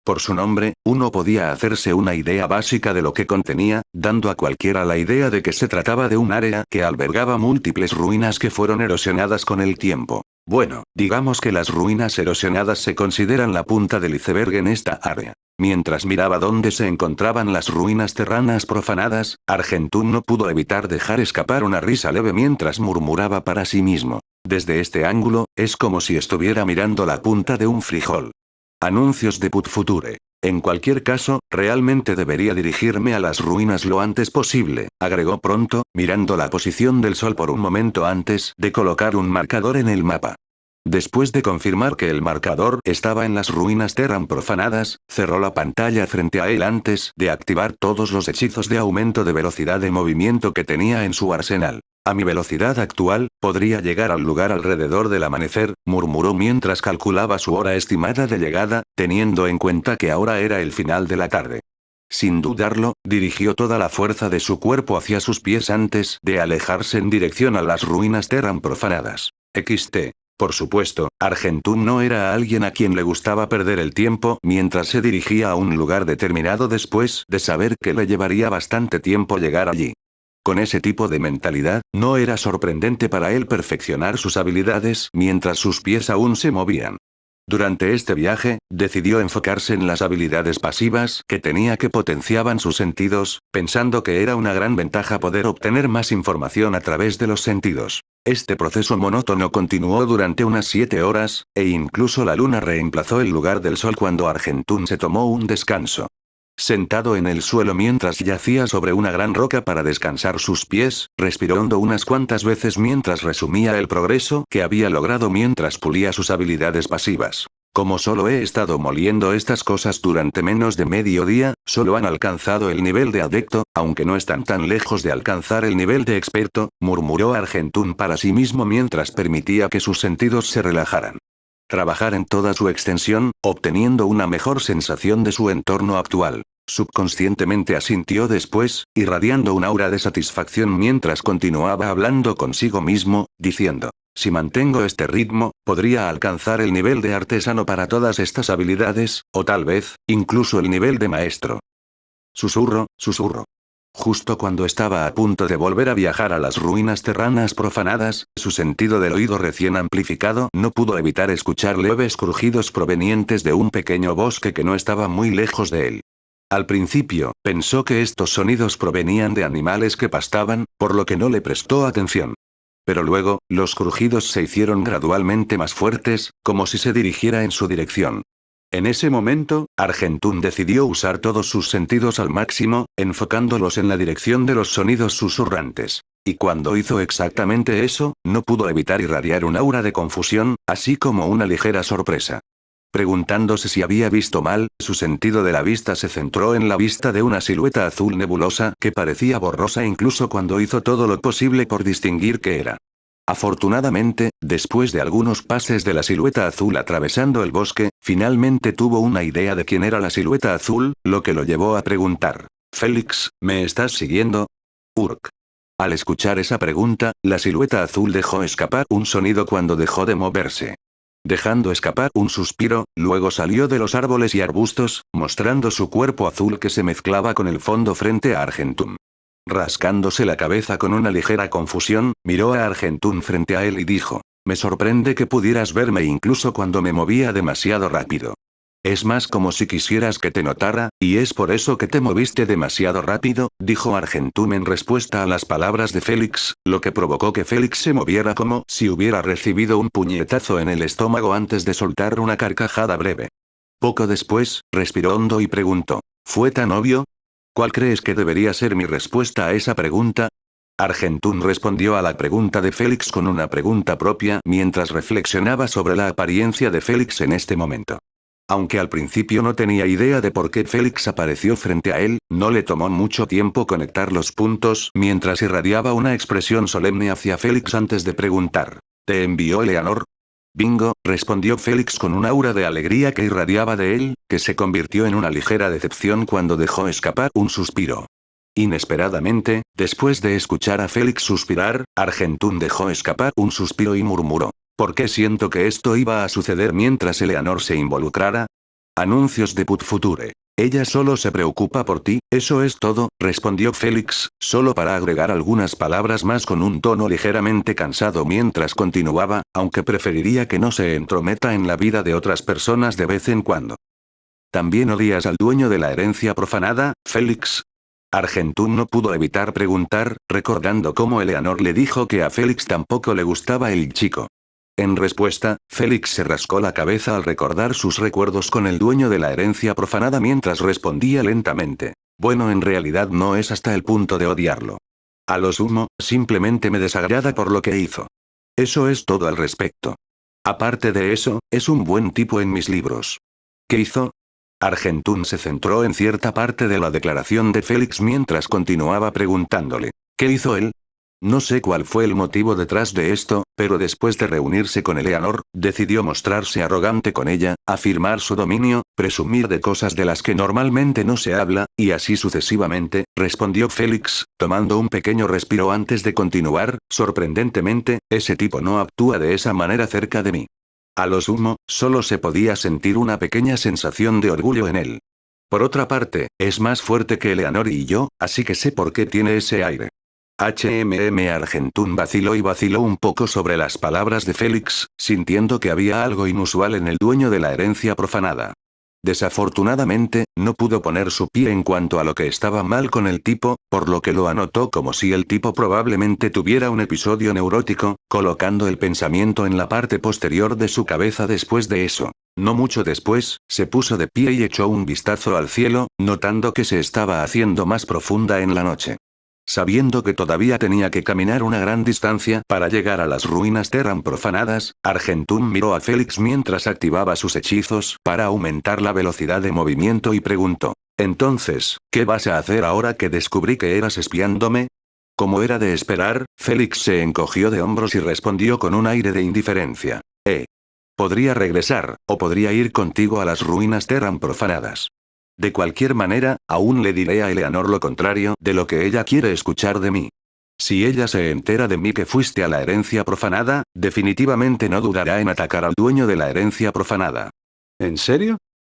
Por su nombre, uno podía hacerse una idea básica de lo que contenía, dando a cualquiera la idea de que se trataba de un área que albergaba múltiples ruinas que fueron erosionadas con el tiempo. Bueno, digamos que las ruinas erosionadas se consideran la punta del iceberg en esta área. Mientras miraba dónde se encontraban las ruinas terranas profanadas, Argentum no pudo evitar dejar escapar una risa leve mientras murmuraba para sí mismo. Desde este ángulo, es como si estuviera mirando la punta de un frijol. Anuncios de Put Future. En cualquier caso, realmente debería dirigirme a las ruinas lo antes posible, agregó pronto, mirando la posición del sol por un momento antes de colocar un marcador en el mapa. Después de confirmar que el marcador estaba en las ruinas Terran profanadas, cerró la pantalla frente a él antes de activar todos los hechizos de aumento de velocidad de movimiento que tenía en su arsenal. A mi velocidad actual, podría llegar al lugar alrededor del amanecer, murmuró mientras calculaba su hora estimada de llegada, teniendo en cuenta que ahora era el final de la tarde. Sin dudarlo, dirigió toda la fuerza de su cuerpo hacia sus pies antes de alejarse en dirección a las ruinas Terran profanadas. XT. Por supuesto, Argentum no era alguien a quien le gustaba perder el tiempo mientras se dirigía a un lugar determinado después de saber que le llevaría bastante tiempo llegar allí. Con ese tipo de mentalidad, no era sorprendente para él perfeccionar sus habilidades mientras sus pies aún se movían. Durante este viaje, decidió enfocarse en las habilidades pasivas que tenía que potenciaban sus sentidos, pensando que era una gran ventaja poder obtener más información a través de los sentidos. Este proceso monótono continuó durante unas 7 horas, e incluso la luna reemplazó el lugar del sol cuando Argentum se tomó un descanso. Sentado en el suelo mientras yacía sobre una gran roca para descansar sus pies, respiró hondo unas cuantas veces mientras resumía el progreso que había logrado mientras pulía sus habilidades pasivas. Como solo he estado moliendo estas cosas durante menos de medio día, solo han alcanzado el nivel de adepto, aunque no están tan lejos de alcanzar el nivel de experto, murmuró Argentún para sí mismo mientras permitía que sus sentidos se relajaran. Trabajar en toda su extensión, obteniendo una mejor sensación de su entorno actual. Subconscientemente asintió después, irradiando un aura de satisfacción mientras continuaba hablando consigo mismo, diciendo: si mantengo este ritmo, podría alcanzar el nivel de artesano para todas estas habilidades, o tal vez, incluso el nivel de maestro. Susurro, susurro. Justo cuando estaba a punto de volver a viajar a las ruinas terranas profanadas, su sentido del oído recién amplificado no pudo evitar escuchar leves crujidos provenientes de un pequeño bosque que no estaba muy lejos de él. Al principio, pensó que estos sonidos provenían de animales que pastaban, por lo que no le prestó atención. Pero luego, los crujidos se hicieron gradualmente más fuertes, como si se dirigiera en su dirección. En ese momento, Argentún decidió usar todos sus sentidos al máximo, enfocándolos en la dirección de los sonidos susurrantes. Y cuando hizo exactamente eso, no pudo evitar irradiar un aura de confusión, así como una ligera sorpresa. Preguntándose si había visto mal, su sentido de la vista se centró en la vista de una silueta azul nebulosa que parecía borrosa incluso cuando hizo todo lo posible por distinguir qué era. Afortunadamente, después de algunos pases de la silueta azul atravesando el bosque, finalmente tuvo una idea de quién era la silueta azul, lo que lo llevó a preguntar: «Félix, ¿me estás siguiendo?» Urk. Al escuchar esa pregunta, la silueta azul dejó escapar un sonido cuando dejó de moverse. Dejando escapar un suspiro, luego salió de los árboles y arbustos, mostrando su cuerpo azul que se mezclaba con el fondo frente a Argentún. Rascándose la cabeza con una ligera confusión, miró a Argentún frente a él y dijo: «Me sorprende que pudieras verme incluso cuando me movía demasiado rápido. Es más como si quisieras que te notara, y es por eso que te moviste demasiado rápido», dijo Argentún en respuesta a las palabras de Félix, lo que provocó que Félix se moviera como si hubiera recibido un puñetazo en el estómago antes de soltar una carcajada breve. Poco después, respiró hondo y preguntó: «¿Fue tan obvio? ¿Cuál crees que debería ser mi respuesta a esa pregunta?» Argentún respondió a la pregunta de Félix con una pregunta propia mientras reflexionaba sobre la apariencia de Félix en este momento. Aunque al principio no tenía idea de por qué Félix apareció frente a él, no le tomó mucho tiempo conectar los puntos mientras irradiaba una expresión solemne hacia Félix antes de preguntar: «¿Te envió Eleanor?» «Bingo», respondió Félix con un aura de alegría que irradiaba de él, que se convirtió en una ligera decepción cuando dejó escapar un suspiro. Inesperadamente, después de escuchar a Félix suspirar, Argentún dejó escapar un suspiro y murmuró: «¿Por qué siento que esto iba a suceder mientras Eleanor se involucrara?» Anuncios de Put Future. «Ella solo se preocupa por ti, eso es todo», respondió Félix, solo para agregar algunas palabras más con un tono ligeramente cansado mientras continuaba, aunque preferiría que no se entrometa en la vida de otras personas de vez en cuando. «¿También odias al dueño de la herencia profanada, Félix?» Argentún no pudo evitar preguntar, recordando cómo Eleanor le dijo que a Félix tampoco le gustaba el chico. En respuesta, Félix se rascó la cabeza al recordar sus recuerdos con el dueño de la herencia profanada mientras respondía lentamente: «Bueno, en realidad no es hasta el punto de odiarlo. A lo sumo, simplemente me desagrada por lo que hizo. Eso es todo al respecto. Aparte de eso, es un buen tipo en mis libros». «¿Qué hizo?» Argentún se centró en cierta parte de la declaración de Félix mientras continuaba preguntándole: «¿Qué hizo él?» No sé cuál fue el motivo detrás de esto, pero después de reunirse con Eleanor, decidió mostrarse arrogante con ella, afirmar su dominio, presumir de cosas de las que normalmente no se habla, y así sucesivamente, respondió Félix, tomando un pequeño respiro antes de continuar: «Sorprendentemente, ese tipo no actúa de esa manera cerca de mí. A lo sumo, solo se podía sentir una pequeña sensación de orgullo en él. Por otra parte, es más fuerte que Eleanor y yo, así que sé por qué tiene ese aire». Argentún vaciló y vaciló un poco sobre las palabras de Félix, sintiendo que había algo inusual en el dueño de la herencia profanada. Desafortunadamente, no pudo poner su pie en cuanto a lo que estaba mal con el tipo, por lo que lo anotó como si el tipo probablemente tuviera un episodio neurótico, colocando el pensamiento en la parte posterior de su cabeza después de eso. No mucho después, se puso de pie y echó un vistazo al cielo, notando que se estaba haciendo más profunda en la noche. Sabiendo que todavía tenía que caminar una gran distancia para llegar a las ruinas Terran profanadas, Argentum miró a Félix mientras activaba sus hechizos para aumentar la velocidad de movimiento y preguntó: «Entonces, ¿qué vas a hacer ahora que descubrí que eras espiándome?» Como era de esperar, Félix se encogió de hombros y respondió con un aire de indiferencia: Podría regresar, o podría ir contigo a las ruinas Terran profanadas. De cualquier manera, aún le diré a Eleanor lo contrario de lo que ella quiere escuchar de mí. Si ella se entera de mí que fuiste a la herencia profanada, definitivamente no dudará en atacar al dueño de la herencia profanada». «¿En serio?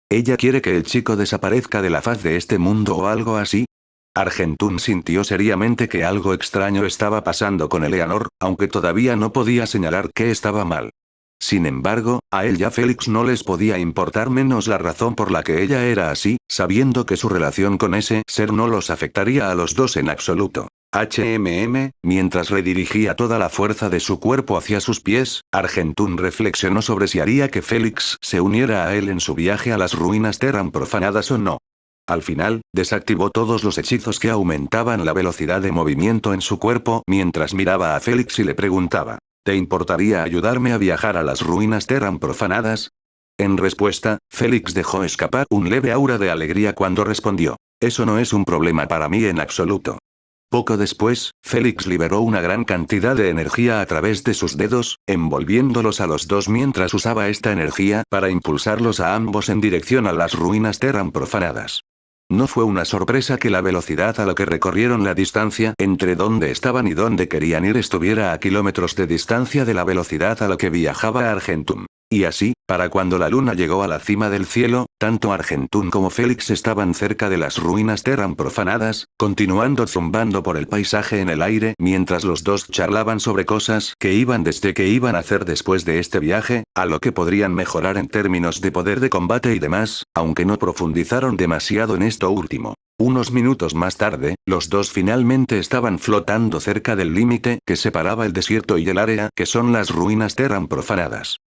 ¿Ella quiere que el chico desaparezca de la faz de este mundo o algo así?» Argentún sintió seriamente que algo extraño estaba pasando con Eleanor, aunque todavía no podía señalar qué estaba mal. Sin embargo, a él y a Félix no les podía importar menos la razón por la que ella era así, sabiendo que su relación con ese ser no los afectaría a los dos en absoluto. Mientras redirigía toda la fuerza de su cuerpo hacia sus pies, Argentún reflexionó sobre si haría que Félix se uniera a él en su viaje a las ruinas Terran profanadas o no. Al final, desactivó todos los hechizos que aumentaban la velocidad de movimiento en su cuerpo mientras miraba a Félix y le preguntaba: «¿Te importaría ayudarme a viajar a las ruinas Terran profanadas?» En respuesta, Félix dejó escapar un leve aura de alegría cuando respondió: «Eso no es un problema para mí en absoluto». Poco después, Félix liberó una gran cantidad de energía a través de sus dedos, envolviéndolos a los dos mientras usaba esta energía para impulsarlos a ambos en dirección a las ruinas Terran profanadas. No fue una sorpresa que la velocidad a la que recorrieron la distancia entre donde estaban y donde querían ir estuviera a kilómetros de distancia de la velocidad a la que viajaba Argentum. Y así, para cuando la luna llegó a la cima del cielo, tanto Argentún como Félix estaban cerca de las ruinas Terran profanadas, continuando zumbando por el paisaje en el aire mientras los dos charlaban sobre cosas que iban a hacer después de este viaje, a lo que podrían mejorar en términos de poder de combate y demás, aunque no profundizaron demasiado en esto último. Unos minutos más tarde, los dos finalmente estaban flotando cerca del límite que separaba el desierto y el área que son las ruinas Terran profanadas.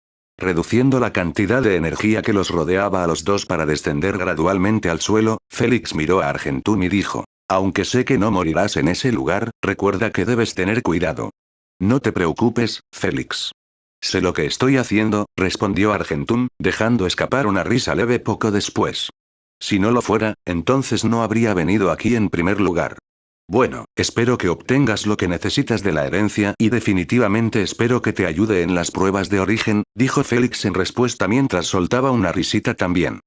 Reduciendo la cantidad de energía que los rodeaba a los dos para descender gradualmente al suelo, Félix miró a Argentún y dijo: «Aunque sé que no morirás en ese lugar, recuerda que debes tener cuidado». «No te preocupes, Félix. Sé lo que estoy haciendo», respondió Argentún, dejando escapar una risa leve poco después. «Si no lo fuera, entonces no habría venido aquí en primer lugar». «Bueno, espero que obtengas lo que necesitas de la herencia y definitivamente espero que te ayude en las pruebas de origen», dijo Félix en respuesta mientras soltaba una risita también.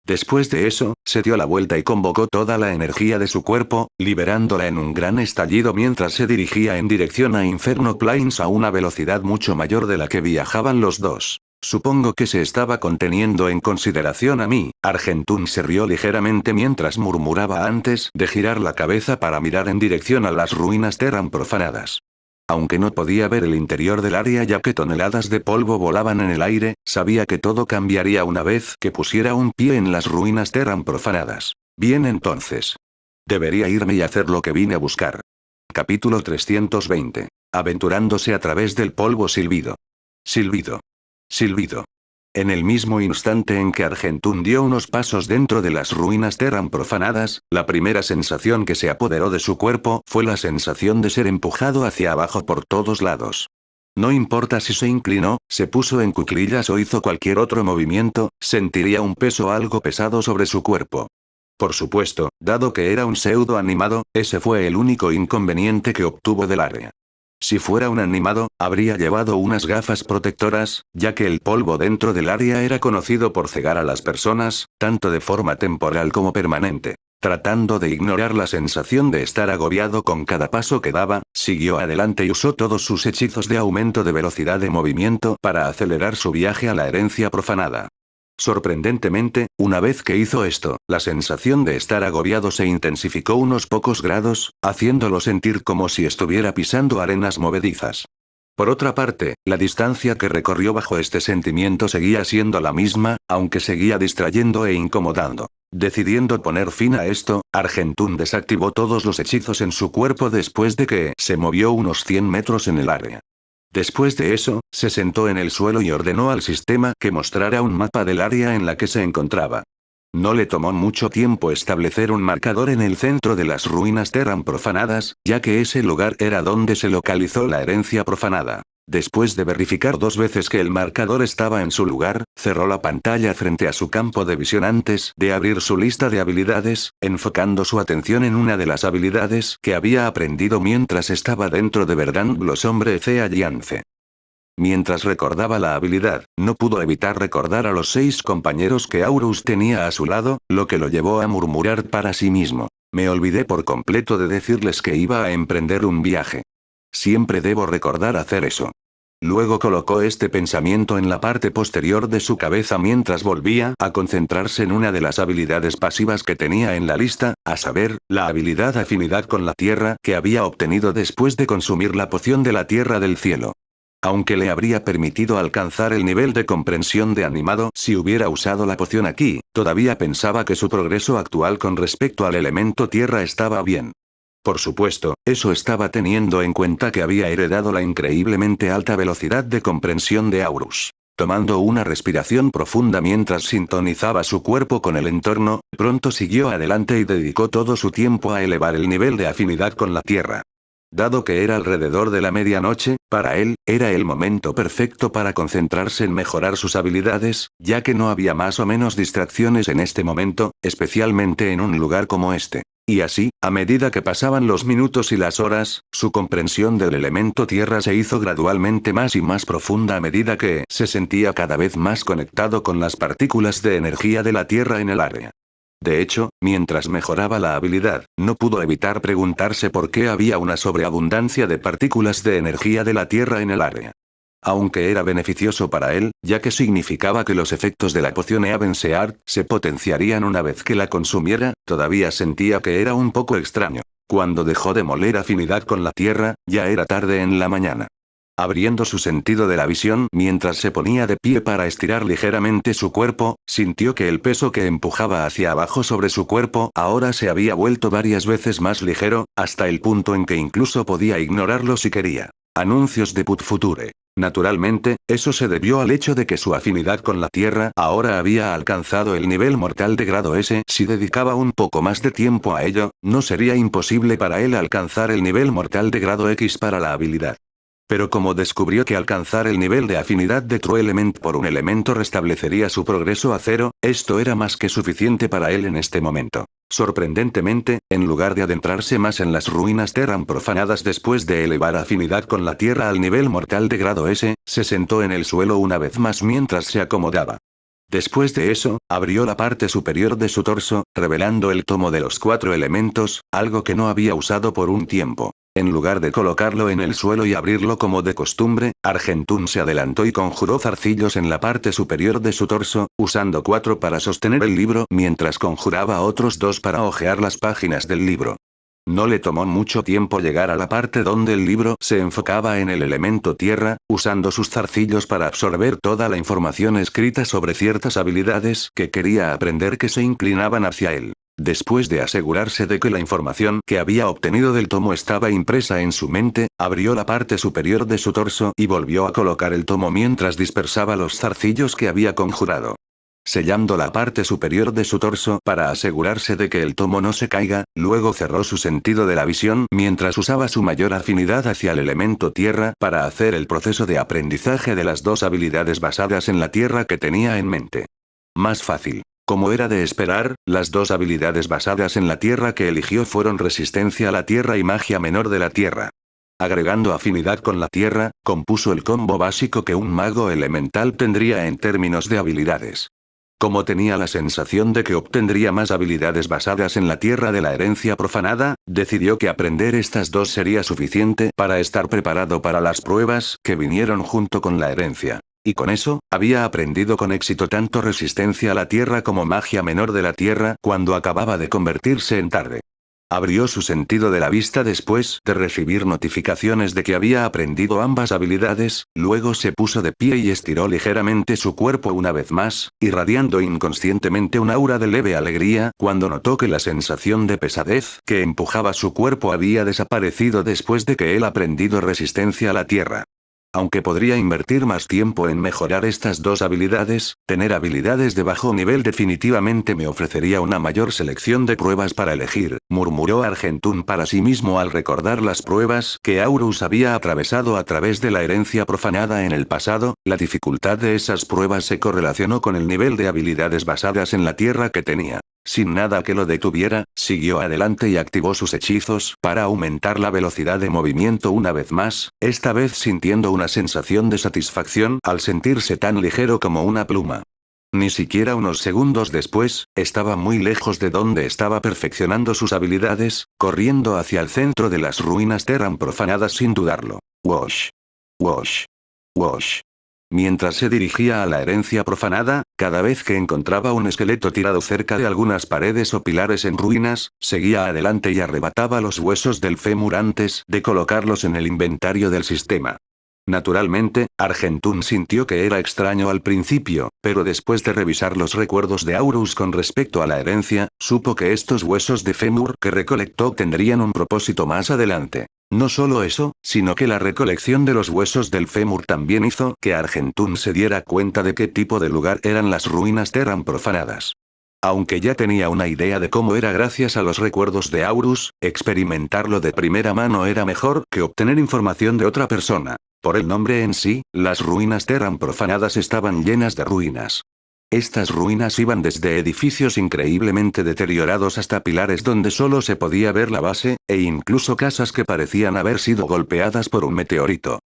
Después de eso, se dio la vuelta y convocó toda la energía de su cuerpo, liberándola en un gran estallido mientras se dirigía en dirección a Inferno Plains a una velocidad mucho mayor de la que viajaban los dos. «Supongo que se estaba conteniendo en consideración a mí». Argentún se rió ligeramente mientras murmuraba antes de girar la cabeza para mirar en dirección a las ruinas Terran profanadas. Aunque no podía ver el interior del área ya que toneladas de polvo volaban en el aire, sabía que todo cambiaría una vez que pusiera un pie en las ruinas Terran profanadas. Bien, entonces. Debería irme y hacer lo que vine a buscar. Capítulo 320. Aventurándose a través del polvo. Silbido. Silbido. Silbido. En el mismo instante en que Argentún dio unos pasos dentro de las ruinas Terran profanadas, la primera sensación que se apoderó de su cuerpo fue la sensación de ser empujado hacia abajo por todos lados. No importa si se inclinó, se puso en cuclillas o hizo cualquier otro movimiento, sentiría un peso algo pesado sobre su cuerpo. Por supuesto, dado que era un pseudo animado, ese fue el único inconveniente que obtuvo del área. Si fuera un animado, habría llevado unas gafas protectoras, ya que el polvo dentro del área era conocido por cegar a las personas, tanto de forma temporal como permanente. Tratando de ignorar la sensación de estar agobiado con cada paso que daba, siguió adelante y usó todos sus hechizos de aumento de velocidad de movimiento para acelerar su viaje a la herencia profanada. Sorprendentemente, una vez que hizo esto, la sensación de estar agobiado se intensificó unos pocos grados, haciéndolo sentir como si estuviera pisando arenas movedizas. Por otra parte, la distancia que recorrió bajo este sentimiento seguía siendo la misma, aunque seguía distrayendo e incomodando. Decidiendo poner fin a esto, Argentún desactivó todos los hechizos en su cuerpo después de que se movió unos 100 metros en el área. Después de eso, se sentó en el suelo y ordenó al sistema que mostrara un mapa del área en la que se encontraba. No le tomó mucho tiempo establecer un marcador en el centro de las ruinas Terran profanadas, ya que ese lugar era donde se localizó la herencia profanada. Después de verificar 2 veces que el marcador estaba en su lugar, cerró la pantalla frente a su campo de visión antes de abrir su lista de habilidades, enfocando su atención en una de las habilidades que había aprendido mientras estaba dentro de Verdant los Hombre Ecea Yance. Mientras recordaba la habilidad, no pudo evitar recordar a los 6 compañeros que Aurus tenía a su lado, lo que lo llevó a murmurar para sí mismo. Me olvidé por completo de decirles que iba a emprender un viaje. Siempre debo recordar hacer eso. Luego colocó este pensamiento en la parte posterior de su cabeza mientras volvía a concentrarse en una de las habilidades pasivas que tenía en la lista, a saber, la habilidad afinidad con la tierra que había obtenido después de consumir la poción de la tierra del cielo. Aunque le habría permitido alcanzar el nivel de comprensión de animado si hubiera usado la poción aquí, todavía pensaba que su progreso actual con respecto al elemento tierra estaba bien. Por supuesto, eso estaba teniendo en cuenta que había heredado la increíblemente alta velocidad de comprensión de Aurus. Tomando una respiración profunda mientras sintonizaba su cuerpo con el entorno, pronto siguió adelante y dedicó todo su tiempo a elevar el nivel de afinidad con la tierra. Dado que era alrededor de la medianoche, para él, era el momento perfecto para concentrarse en mejorar sus habilidades, ya que no había más o menos distracciones en este momento, especialmente en un lugar como este. Y así, a medida que pasaban los minutos y las horas, su comprensión del elemento tierra se hizo gradualmente más y más profunda a medida que se sentía cada vez más conectado con las partículas de energía de la tierra en el área. De hecho, mientras mejoraba la habilidad, no pudo evitar preguntarse por qué había una sobreabundancia de partículas de energía de la Tierra en el área. Aunque era beneficioso para él, ya que significaba que los efectos de la poción Eavenseart se potenciarían una vez que la consumiera, todavía sentía que era un poco extraño. Cuando dejó de moler afinidad con la Tierra, ya era tarde en la mañana. Abriendo su sentido de la visión mientras se ponía de pie para estirar ligeramente su cuerpo, sintió que el peso que empujaba hacia abajo sobre su cuerpo ahora se había vuelto varias veces más ligero, hasta el punto en que incluso podía ignorarlo si quería. Anuncios de Put Future. Naturalmente, eso se debió al hecho de que su afinidad con la Tierra ahora había alcanzado el nivel mortal de grado S. Si dedicaba un poco más de tiempo a ello, no sería imposible para él alcanzar el nivel mortal de grado X para la habilidad. Pero como descubrió que alcanzar el nivel de afinidad de True Element por un elemento restablecería su progreso a 0, esto era más que suficiente para él en este momento. Sorprendentemente, en lugar de adentrarse más en las ruinas Terran profanadas después de elevar afinidad con la Tierra al nivel mortal de grado S, se sentó en el suelo una vez más mientras se acomodaba. Después de eso, abrió la parte superior de su torso, revelando el tomo de los 4 elementos, algo que no había usado por un tiempo. En lugar de colocarlo en el suelo y abrirlo como de costumbre, Argentún se adelantó y conjuró zarcillos en la parte superior de su torso, usando 4 para sostener el libro mientras conjuraba otros 2 para hojear las páginas del libro. No le tomó mucho tiempo llegar a la parte donde el libro se enfocaba en el elemento tierra, usando sus zarcillos para absorber toda la información escrita sobre ciertas habilidades que quería aprender que se inclinaban hacia él. Después de asegurarse de que la información que había obtenido del tomo estaba impresa en su mente, abrió la parte superior de su torso y volvió a colocar el tomo mientras dispersaba los zarcillos que había conjurado. Sellando la parte superior de su torso para asegurarse de que el tomo no se caiga, luego cerró su sentido de la visión mientras usaba su mayor afinidad hacia el elemento tierra para hacer el proceso de aprendizaje de las 2 habilidades basadas en la tierra que tenía en mente. Más fácil. Como era de esperar, las 2 habilidades basadas en la tierra que eligió fueron resistencia a la tierra y magia menor de la tierra. Agregando afinidad con la tierra, compuso el combo básico que un mago elemental tendría en términos de habilidades. Como tenía la sensación de que obtendría más habilidades basadas en la tierra de la herencia profanada, decidió que aprender estas 2 sería suficiente para estar preparado para las pruebas que vinieron junto con la herencia. Y con eso, había aprendido con éxito tanto resistencia a la tierra como magia menor de la tierra cuando acababa de convertirse en tarde. Abrió su sentido de la vista después de recibir notificaciones de que había aprendido ambas habilidades, luego se puso de pie y estiró ligeramente su cuerpo una vez más, irradiando inconscientemente un aura de leve alegría cuando notó que la sensación de pesadez que empujaba su cuerpo había desaparecido después de que él aprendido resistencia a la tierra. Aunque podría invertir más tiempo en mejorar estas dos habilidades, tener habilidades de bajo nivel definitivamente me ofrecería una mayor selección de pruebas para elegir, murmuró Argentún para sí mismo al recordar las pruebas que Aurus había atravesado a través de la herencia profanada en el pasado. La dificultad de esas pruebas se correlacionó con el nivel de habilidades basadas en la tierra que tenía. Sin nada que lo detuviera, siguió adelante y activó sus hechizos para aumentar la velocidad de movimiento una vez más, esta vez sintiendo una sensación de satisfacción al sentirse tan ligero como una pluma. Ni siquiera unos segundos después, estaba muy lejos de donde estaba perfeccionando sus habilidades, corriendo hacia el centro de las ruinas Terran profanadas sin dudarlo. Wash. Wash. Wash. Mientras se dirigía a la herencia profanada, cada vez que encontraba un esqueleto tirado cerca de algunas paredes o pilares en ruinas, seguía adelante y arrebataba los huesos del fémur antes de colocarlos en el inventario del sistema. Naturalmente, Argentún sintió que era extraño al principio, pero después de revisar los recuerdos de Aurus con respecto a la herencia, supo que estos huesos de fémur que recolectó tendrían un propósito más adelante. No solo eso, sino que la recolección de los huesos del fémur también hizo que Argentún se diera cuenta de qué tipo de lugar eran las ruinas Terran profanadas. Aunque ya tenía una idea de cómo era gracias a los recuerdos de Aurus, experimentarlo de primera mano era mejor que obtener información de otra persona. Por el nombre en sí, las ruinas Terran profanadas estaban llenas de ruinas. Estas ruinas iban desde edificios increíblemente deteriorados hasta pilares donde solo se podía ver la base, e incluso casas que parecían haber sido golpeadas por un meteorito.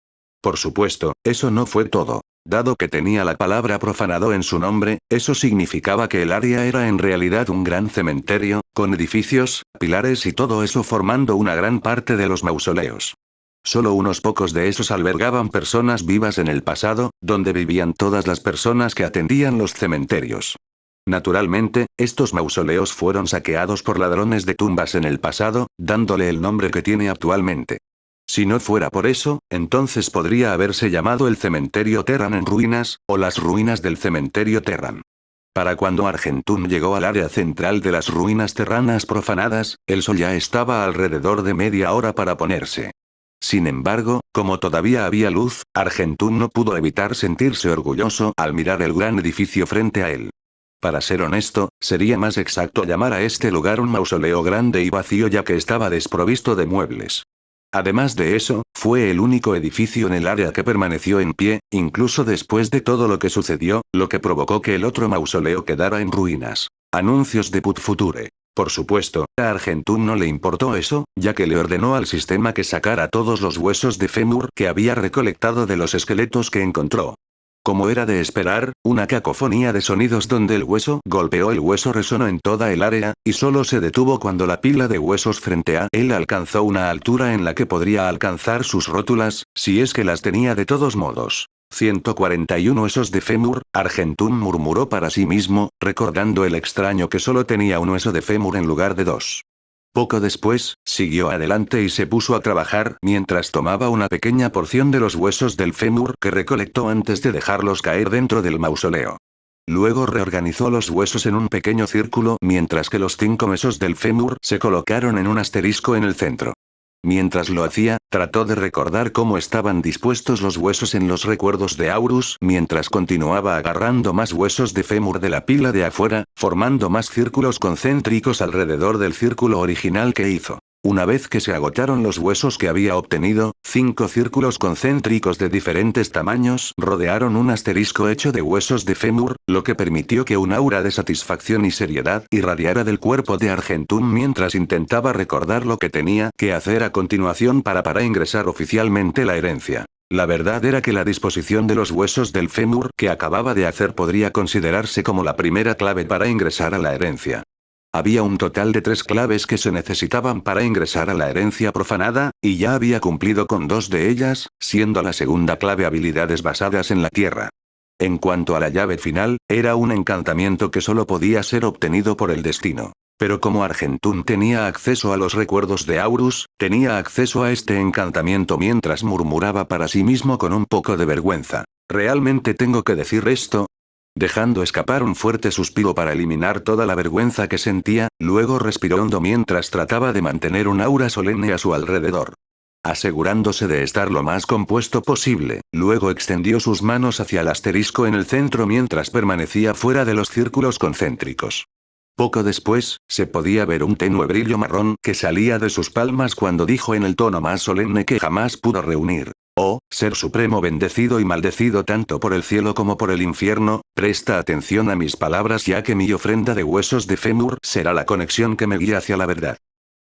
Por supuesto, eso no fue todo. Dado que tenía la palabra profanado en su nombre, eso significaba que el área era en realidad un gran cementerio, con edificios, pilares y todo eso formando una gran parte de los mausoleos. Solo unos pocos de esos albergaban personas vivas en el pasado, donde vivían todas las personas que atendían los cementerios. Naturalmente, estos mausoleos fueron saqueados por ladrones de tumbas en el pasado, dándole el nombre que tiene actualmente. Si no fuera por eso, entonces podría haberse llamado el cementerio Terran en ruinas, o las ruinas del cementerio Terran. Para cuando Argentún llegó al área central de las ruinas terranas profanadas, el sol ya estaba alrededor de media hora para ponerse. Sin embargo, como todavía había luz, Argentún no pudo evitar sentirse orgulloso al mirar el gran edificio frente a él. Para ser honesto, sería más exacto llamar a este lugar un mausoleo grande y vacío ya que estaba desprovisto de muebles. Además de eso, fue el único edificio en el área que permaneció en pie, incluso después de todo lo que sucedió, lo que provocó que el otro mausoleo quedara en ruinas. Anuncios de Put Future. Por supuesto, a Argentún no le importó eso, ya que le ordenó al sistema que sacara todos los huesos de fémur que había recolectado de los esqueletos que encontró. Como era de esperar, una cacofonía de sonidos donde el hueso golpeó el hueso resonó en toda el área, y solo se detuvo cuando la pila de huesos frente a él alcanzó una altura en la que podría alcanzar sus rótulas, si es que las tenía de todos modos. 141 huesos de fémur, Argentún murmuró para sí mismo, recordando el extraño que solo tenía un hueso de fémur en lugar de dos. Poco después, siguió adelante y se puso a trabajar mientras tomaba una pequeña porción de los huesos del fémur que recolectó antes de dejarlos caer dentro del mausoleo. Luego reorganizó los huesos en un pequeño círculo mientras que los 5 huesos del fémur se colocaron en un asterisco en el centro. Mientras lo hacía, trató de recordar cómo estaban dispuestos los huesos en los recuerdos de Aurus mientras continuaba agarrando más huesos de fémur de la pila de afuera, formando más círculos concéntricos alrededor del círculo original que hizo. Una vez que se agotaron los huesos que había obtenido, 5 círculos concéntricos de diferentes tamaños rodearon un asterisco hecho de huesos de fémur, lo que permitió que un aura de satisfacción y seriedad irradiara del cuerpo de Argentún mientras intentaba recordar lo que tenía que hacer a continuación para ingresar oficialmente la herencia. La verdad era que la disposición de los huesos del fémur que acababa de hacer podría considerarse como la primera clave para ingresar a la herencia. Había un total de 3 claves que se necesitaban para ingresar a la herencia profanada, y ya había cumplido con 2 de ellas, siendo la segunda clave habilidades basadas en la tierra. En cuanto a la llave final, era un encantamiento que solo podía ser obtenido por el destino. Pero como Argentún tenía acceso a los recuerdos de Aurus, tenía acceso a este encantamiento mientras murmuraba para sí mismo con un poco de vergüenza. ¿Realmente tengo que decir esto? Dejando escapar un fuerte suspiro para eliminar toda la vergüenza que sentía, luego respiró hondo mientras trataba de mantener un aura solemne a su alrededor. Asegurándose de estar lo más compuesto posible, luego extendió sus manos hacia el asterisco en el centro mientras permanecía fuera de los círculos concéntricos. Poco después, se podía ver un tenue brillo marrón que salía de sus palmas cuando dijo en el tono más solemne que jamás pudo reunir. Oh, Ser Supremo bendecido y maldecido tanto por el cielo como por el infierno, presta atención a mis palabras ya que mi ofrenda de huesos de fémur será la conexión que me guía hacia la verdad.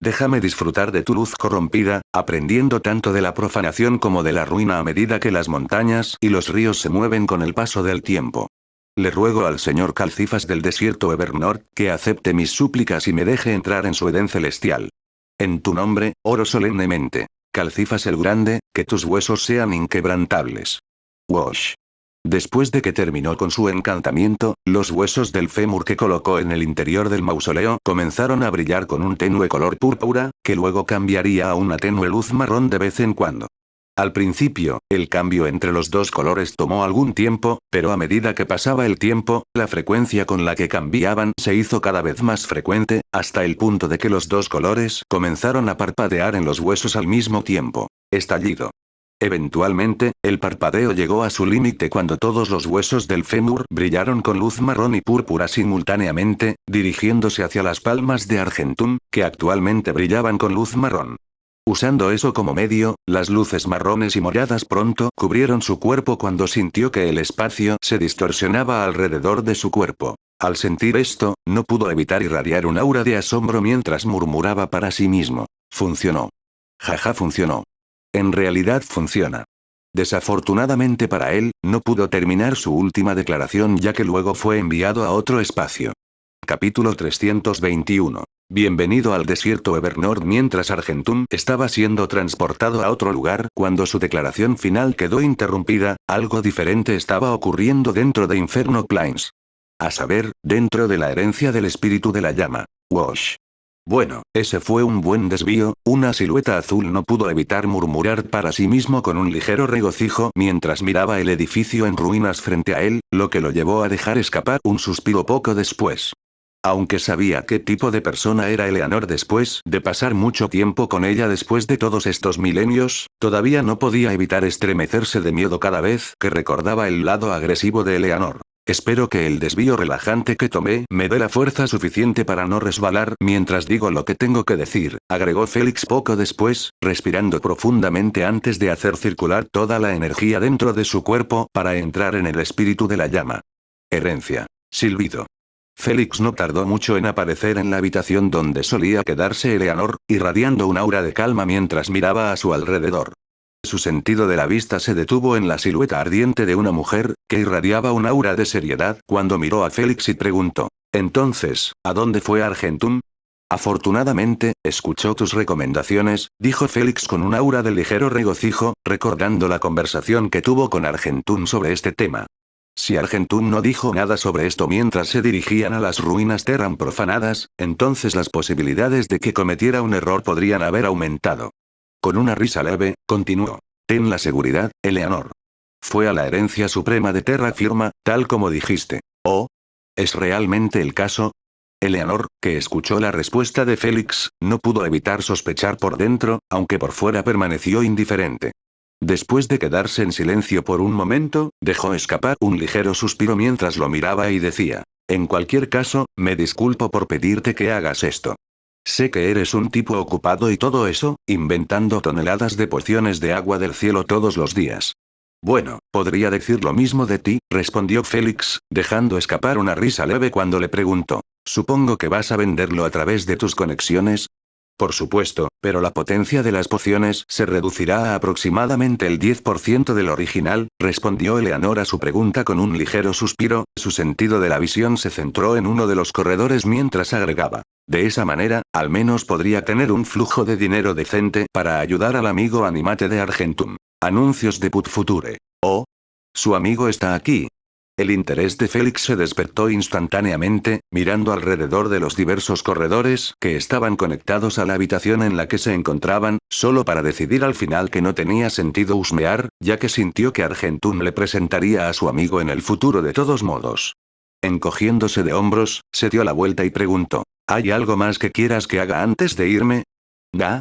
Déjame disfrutar de tu luz corrompida, aprendiendo tanto de la profanación como de la ruina a medida que las montañas y los ríos se mueven con el paso del tiempo. Le ruego al señor Calcifas del desierto Evernord, que acepte mis súplicas y me deje entrar en su Edén celestial. En tu nombre, oro solemnemente. Calcifas el Grande, que tus huesos sean inquebrantables. Wash. Después de que terminó con su encantamiento, los huesos del fémur que colocó en el interior del mausoleo comenzaron a brillar con un tenue color púrpura, que luego cambiaría a una tenue luz marrón de vez en cuando. Al principio, el cambio entre los dos colores tomó algún tiempo, pero a medida que pasaba el tiempo, la frecuencia con la que cambiaban se hizo cada vez más frecuente, hasta el punto de que los dos colores comenzaron a parpadear en los huesos al mismo tiempo. Estallido. Eventualmente, el parpadeo llegó a su límite cuando todos los huesos del fémur brillaron con luz marrón y púrpura simultáneamente, dirigiéndose hacia las palmas de Argentún, que actualmente brillaban con luz marrón. Usando eso como medio, las luces marrones y moradas pronto cubrieron su cuerpo cuando sintió que el espacio se distorsionaba alrededor de su cuerpo. Al sentir esto, no pudo evitar irradiar un aura de asombro mientras murmuraba para sí mismo. Funcionó. Jaja, funcionó. En realidad funciona. Desafortunadamente para él, no pudo terminar su última declaración ya que luego fue enviado a otro espacio. Capítulo 321. Bienvenido al desierto Evernord. Mientras Argentún estaba siendo transportado a otro lugar, cuando su declaración final quedó interrumpida, algo diferente estaba ocurriendo dentro de Inferno Plains. A saber, dentro de la herencia del espíritu de la llama. Wash. Bueno, ese fue un buen desvío. Una silueta azul no pudo evitar murmurar para sí mismo con un ligero regocijo mientras miraba el edificio en ruinas frente a él, lo que lo llevó a dejar escapar un suspiro poco después. Aunque sabía qué tipo de persona era Eleanor después de pasar mucho tiempo con ella después de todos estos milenios, todavía no podía evitar estremecerse de miedo cada vez que recordaba el lado agresivo de Eleanor. Espero que el desvío relajante que tomé me dé la fuerza suficiente para no resbalar mientras digo lo que tengo que decir, agregó Félix poco después, respirando profundamente antes de hacer circular toda la energía dentro de su cuerpo para entrar en el espíritu de la llama. Herencia. Silbido. Félix no tardó mucho en aparecer en la habitación donde solía quedarse Eleanor, irradiando un aura de calma mientras miraba a su alrededor. Su sentido de la vista se detuvo en la silueta ardiente de una mujer, que irradiaba un aura de seriedad cuando miró a Félix y preguntó: «Entonces, ¿a dónde fue Argentún?» «Afortunadamente, escuchó tus recomendaciones», dijo Félix con un aura de ligero regocijo, recordando la conversación que tuvo con Argentún sobre este tema. Si Argentún no dijo nada sobre esto mientras se dirigían a las ruinas Terran profanadas, entonces las posibilidades de que cometiera un error podrían haber aumentado. Con una risa leve, continuó: «Ten la seguridad, Eleanor. Fue a la herencia suprema de Terra Firma, tal como dijiste. ¿Oh? ¿Es realmente el caso?» Eleanor, que escuchó la respuesta de Félix, no pudo evitar sospechar por dentro, aunque por fuera permaneció indiferente. Después de quedarse en silencio por un momento, dejó escapar un ligero suspiro mientras lo miraba y decía: «En cualquier caso, me disculpo por pedirte que hagas esto. Sé que eres un tipo ocupado y todo eso, inventando toneladas de pociones de agua del cielo todos los días». «Bueno, podría decir lo mismo de ti», respondió Félix, dejando escapar una risa leve cuando le preguntó: «Supongo que vas a venderlo a través de tus conexiones». «Por supuesto, pero la potencia de las pociones se reducirá a aproximadamente el 10% del original», respondió Eleanor a su pregunta con un ligero suspiro. Su sentido de la visión se centró en uno de los corredores mientras agregaba: «De esa manera, al menos podría tener un flujo de dinero decente para ayudar al amigo animate de Argentum. Anuncios de Put Future. Oh. Su amigo está aquí». El interés de Félix se despertó instantáneamente, mirando alrededor de los diversos corredores que estaban conectados a la habitación en la que se encontraban, solo para decidir al final que no tenía sentido husmear, ya que sintió que Argentún le presentaría a su amigo en el futuro de todos modos. Encogiéndose de hombros, se dio la vuelta y preguntó: ¿Hay algo más que quieras que haga antes de irme?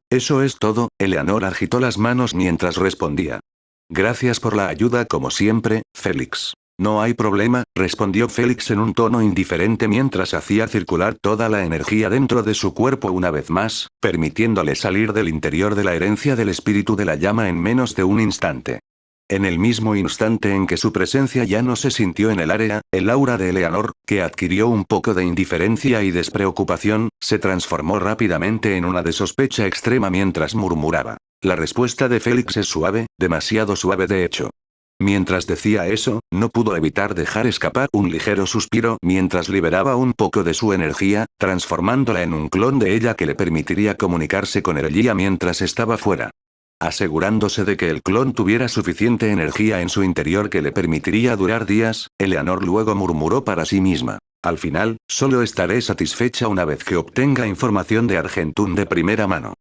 Eso es todo. Eleanor agitó las manos mientras respondía. Gracias por la ayuda como siempre, Félix. No hay problema, respondió Félix en un tono indiferente mientras hacía circular toda la energía dentro de su cuerpo una vez más, permitiéndole salir del interior de la herencia del espíritu de la llama en menos de un instante. En el mismo instante en que su presencia ya no se sintió en el área, el aura de Eleanor, que adquirió un poco de indiferencia y despreocupación, se transformó rápidamente en una de sospecha extrema mientras murmuraba. La respuesta de Félix es suave, demasiado suave de hecho. Mientras decía eso, no pudo evitar dejar escapar un ligero suspiro mientras liberaba un poco de su energía, transformándola en un clon de ella que le permitiría comunicarse con Elia mientras estaba fuera. Asegurándose de que el clon tuviera suficiente energía en su interior que le permitiría durar días, Eleanor luego murmuró para sí misma. Al final, solo estaré satisfecha una vez que obtenga información de Argentún de primera mano.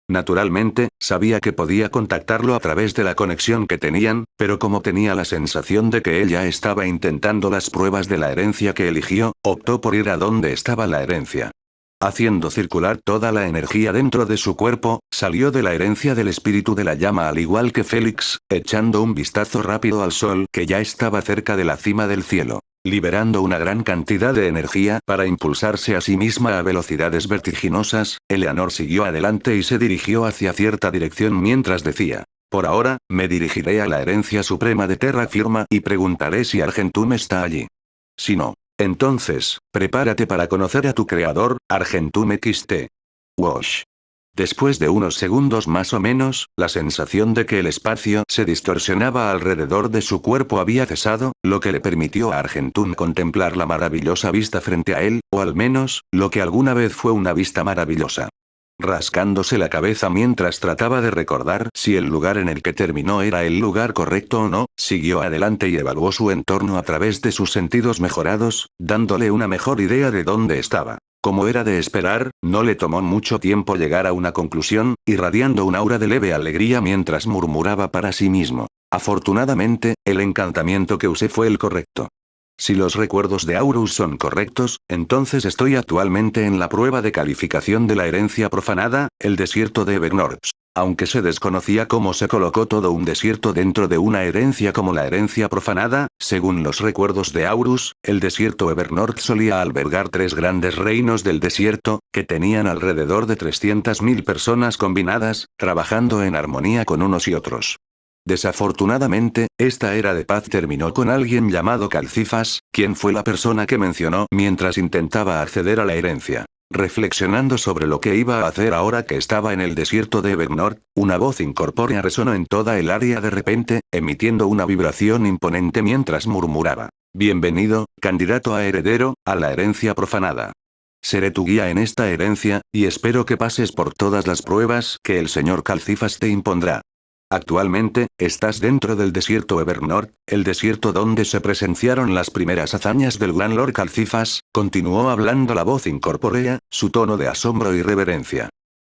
Naturalmente, sabía que podía contactarlo a través de la conexión que tenían, pero como tenía la sensación de que ella estaba intentando las pruebas de la herencia que eligió, optó por ir a donde estaba la herencia. Haciendo circular toda la energía dentro de su cuerpo, salió de la herencia del espíritu de la llama al igual que Félix, echando un vistazo rápido al sol que ya estaba cerca de la cima del cielo. Liberando una gran cantidad de energía para impulsarse a sí misma a velocidades vertiginosas, Eleanor siguió adelante y se dirigió hacia cierta dirección mientras decía: por ahora, me dirigiré a la herencia suprema de Terra Firma y preguntaré si Argentún está allí. Si no, entonces, prepárate para conocer a tu creador, Argentún XT. Wash. Después de unos segundos más o menos, la sensación de que el espacio se distorsionaba alrededor de su cuerpo había cesado, lo que le permitió a Argentún contemplar la maravillosa vista frente a él, o al menos, lo que alguna vez fue una vista maravillosa. Rascándose la cabeza mientras trataba de recordar si el lugar en el que terminó era el lugar correcto o no, siguió adelante y evaluó su entorno a través de sus sentidos mejorados, dándole una mejor idea de dónde estaba. Como era de esperar, no le tomó mucho tiempo llegar a una conclusión, irradiando un aura de leve alegría mientras murmuraba para sí mismo. Afortunadamente, el encantamiento que usé fue el correcto. Si los recuerdos de Aurus son correctos, entonces estoy actualmente en la prueba de calificación de la herencia profanada, el desierto de Evernorth. Aunque se desconocía cómo se colocó todo un desierto dentro de una herencia como la herencia profanada, según los recuerdos de Aurus, el desierto Evernorth solía albergar 3 grandes reinos del desierto, que tenían alrededor de 300.000 personas combinadas, trabajando en armonía con unos y otros. Desafortunadamente, esta era de paz terminó con alguien llamado Calcifas, quien fue la persona que mencionó mientras intentaba acceder a la herencia. Reflexionando sobre lo que iba a hacer ahora que estaba en el desierto de Evernorth, una voz incorpórea resonó en toda el área de repente, emitiendo una vibración imponente mientras murmuraba: bienvenido, candidato a heredero, a la herencia profanada. Seré tu guía en esta herencia, y espero que pases por todas las pruebas que el señor Calcifas te impondrá. Actualmente, estás dentro del desierto Evernorth, el desierto donde se presenciaron las primeras hazañas del gran Lord Calcifas, continuó hablando la voz incorpórea, su tono de asombro y reverencia.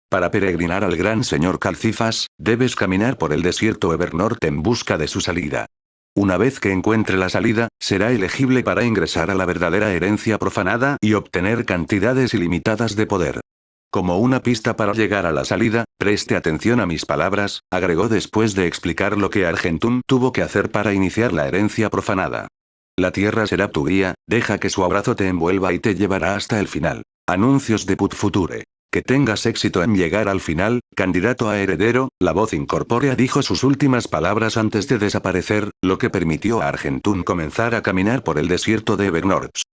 Para peregrinar al gran señor Calcifas, debes caminar por el desierto Evernorth en busca de su salida. Una vez que encuentre la salida, será elegible para ingresar a la verdadera herencia profanada y obtener cantidades ilimitadas de poder. Como una pista para llegar a la salida, preste atención a mis palabras, agregó después de explicar lo que Argentún tuvo que hacer para iniciar la herencia profanada. La tierra será tu guía, deja que su abrazo te envuelva y te llevará hasta el final. Anuncios de Put Future. Que tengas éxito en llegar al final, candidato a heredero, la voz incorpórea dijo sus últimas palabras antes de desaparecer, lo que permitió a Argentún comenzar a caminar por el desierto de Evernorth.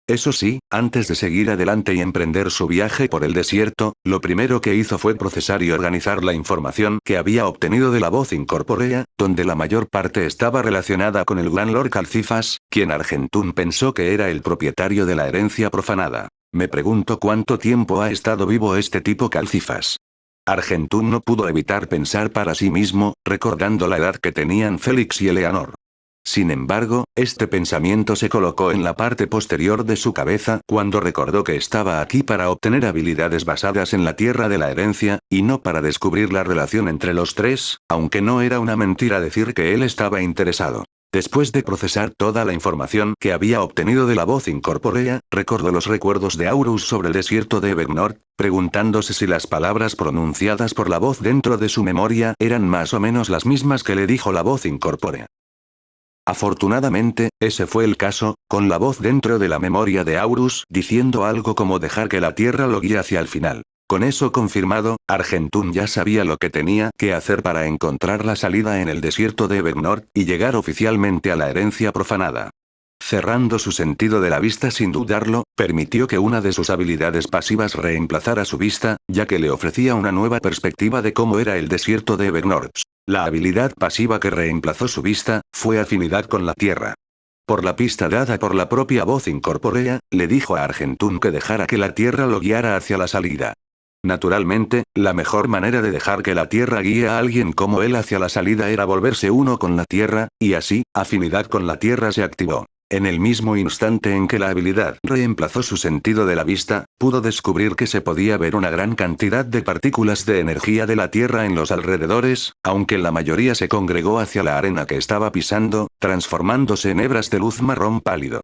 Eso sí, antes de seguir adelante y emprender su viaje por el desierto, lo primero que hizo fue procesar y organizar la información que había obtenido de la voz incorpórea, donde la mayor parte estaba relacionada con el gran Lord Calcifas, quien Argentún pensó que era el propietario de la herencia profanada. Me pregunto cuánto tiempo ha estado vivo este tipo Calcifas. Argentún no pudo evitar pensar para sí mismo, recordando la edad que tenían Félix y Eleanor. Sin embargo, este pensamiento se colocó en la parte posterior de su cabeza cuando recordó que estaba aquí para obtener habilidades basadas en la tierra de la herencia, y no para descubrir la relación entre los tres, aunque no era una mentira decir que él estaba interesado. Después de procesar toda la información que había obtenido de la voz incorpórea, recordó los recuerdos de Aurus sobre el desierto de Evernorth, preguntándose si las palabras pronunciadas por la voz dentro de su memoria eran más o menos las mismas que le dijo la voz incorpórea. Afortunadamente, ese fue el caso, con la voz dentro de la memoria de Aurus diciendo algo como dejar que la tierra lo guíe hacia el final. Con eso confirmado, Argentún ya sabía lo que tenía que hacer para encontrar la salida en el desierto de Evernorth y llegar oficialmente a la herencia profanada. Cerrando su sentido de la vista sin dudarlo, permitió que una de sus habilidades pasivas reemplazara su vista, ya que le ofrecía una nueva perspectiva de cómo era el desierto de Evernorth. La habilidad pasiva que reemplazó su vista, fue afinidad con la tierra. Por la pista dada por la propia voz incorpórea, le dijo a Argentún que dejara que la tierra lo guiara hacia la salida. Naturalmente, la mejor manera de dejar que la tierra guíe a alguien como él hacia la salida era volverse uno con la tierra, y así, afinidad con la tierra se activó. En el mismo instante en que la habilidad reemplazó su sentido de la vista, pudo descubrir que se podía ver una gran cantidad de partículas de energía de la Tierra en los alrededores, aunque la mayoría se congregó hacia la arena que estaba pisando, transformándose en hebras de luz marrón pálido.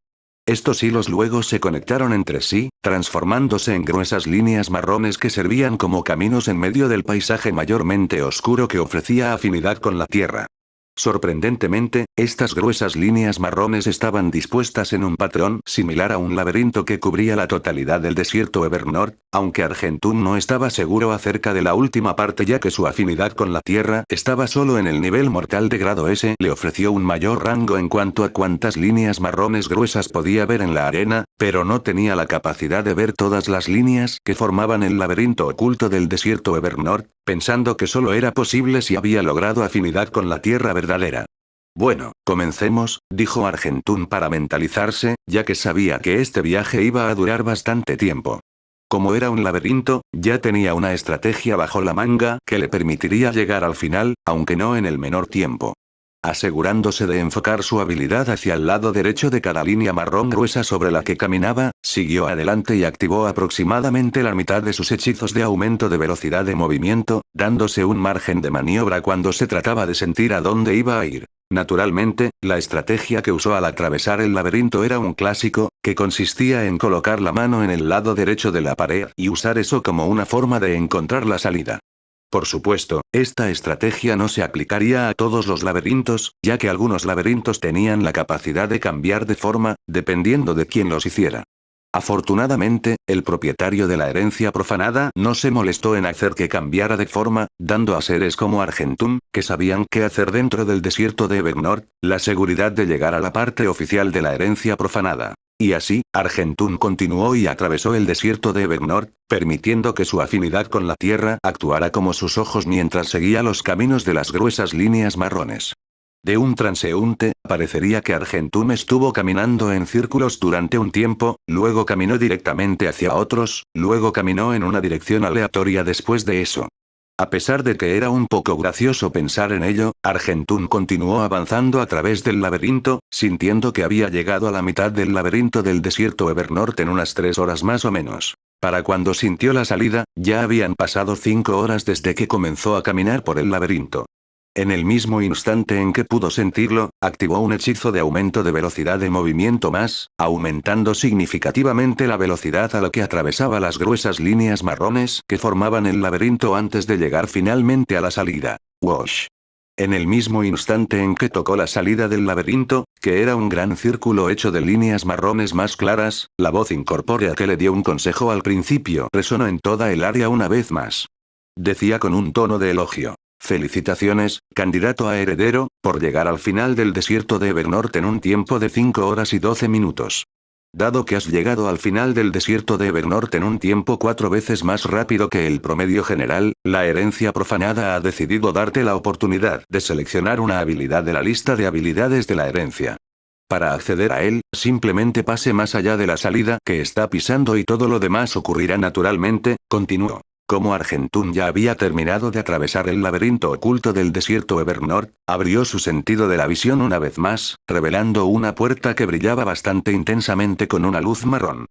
Estos hilos luego se conectaron entre sí, transformándose en gruesas líneas marrones que servían como caminos en medio del paisaje mayormente oscuro que ofrecía afinidad con la Tierra. Sorprendentemente, estas gruesas líneas marrones estaban dispuestas en un patrón similar a un laberinto que cubría la totalidad del desierto Evernorth, aunque Argentún no estaba seguro acerca de la última parte ya que su afinidad con la tierra estaba solo en el nivel mortal de grado S, le ofreció un mayor rango en cuanto a cuántas líneas marrones gruesas podía ver en la arena, pero no tenía la capacidad de ver todas las líneas que formaban el laberinto oculto del desierto Evernorth, pensando que solo era posible si había logrado afinidad con la tierra verdadera. Bueno, comencemos, dijo Argentún para mentalizarse, ya que sabía que este viaje iba a durar bastante tiempo. Como era un laberinto, ya tenía una estrategia bajo la manga que le permitiría llegar al final, aunque no en el menor tiempo. Asegurándose de enfocar su habilidad hacia el lado derecho de cada línea marrón gruesa sobre la que caminaba, siguió adelante y activó aproximadamente la mitad de sus hechizos de aumento de velocidad de movimiento, dándose un margen de maniobra cuando se trataba de sentir a dónde iba a ir. Naturalmente, la estrategia que usó al atravesar el laberinto era un clásico, que consistía en colocar la mano en el lado derecho de la pared y usar eso como una forma de encontrar la salida. Por supuesto, esta estrategia no se aplicaría a todos los laberintos, ya que algunos laberintos tenían la capacidad de cambiar de forma, dependiendo de quién los hiciera. Afortunadamente, el propietario de la herencia profanada no se molestó en hacer que cambiara de forma, dando a seres como Argentún, que sabían qué hacer dentro del desierto de Evernorth, la seguridad de llegar a la parte oficial de la herencia profanada. Y así, Argentún continuó y atravesó el desierto de Evernorth, permitiendo que su afinidad con la tierra actuara como sus ojos mientras seguía los caminos de las gruesas líneas marrones. De un transeúnte, parecería que Argentún estuvo caminando en círculos durante un tiempo, luego caminó directamente hacia otros, luego caminó en una dirección aleatoria después de eso. A pesar de que era un poco gracioso pensar en ello, Argentún continuó avanzando a través del laberinto, sintiendo que había llegado a la mitad del laberinto del desierto Evernorth en unas 3 horas más o menos. Para cuando sintió la salida, ya habían pasado 5 horas desde que comenzó a caminar por el laberinto. En el mismo instante en que pudo sentirlo, activó un hechizo de aumento de velocidad de movimiento más, aumentando significativamente la velocidad a la que atravesaba las gruesas líneas marrones que formaban el laberinto antes de llegar finalmente a la salida. Wash. En el mismo instante en que tocó la salida del laberinto, que era un gran círculo hecho de líneas marrones más claras, la voz incorpórea que le dio un consejo al principio resonó en toda el área una vez más. Decía con un tono de elogio. Felicitaciones, candidato a heredero, por llegar al final del desierto de Evernorth en un tiempo de 5 horas y 12 minutos. Dado que has llegado al final del desierto de Evernorth en un tiempo 4 veces más rápido que el promedio general, la herencia profanada ha decidido darte la oportunidad de seleccionar una habilidad de la lista de habilidades de la herencia. Para acceder a él, simplemente pase más allá de la salida que está pisando y todo lo demás ocurrirá naturalmente, continuó. Como Argentún ya había terminado de atravesar el laberinto oculto del desierto Evernorth, abrió su sentido de la visión una vez más, revelando una puerta que brillaba bastante intensamente con una luz marrón.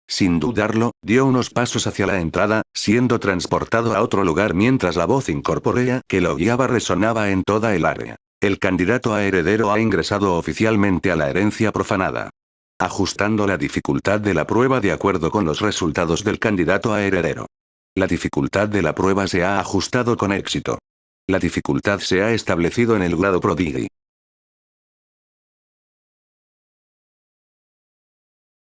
Sin dudarlo, dio unos pasos hacia la entrada, siendo transportado a otro lugar mientras la voz incorpórea que lo guiaba resonaba en toda el área. El candidato a heredero ha ingresado oficialmente a la herencia profanada. Ajustando la dificultad de la prueba de acuerdo con los resultados del candidato a heredero. La dificultad de la prueba se ha ajustado con éxito. La dificultad se ha establecido en el grado Prodigy.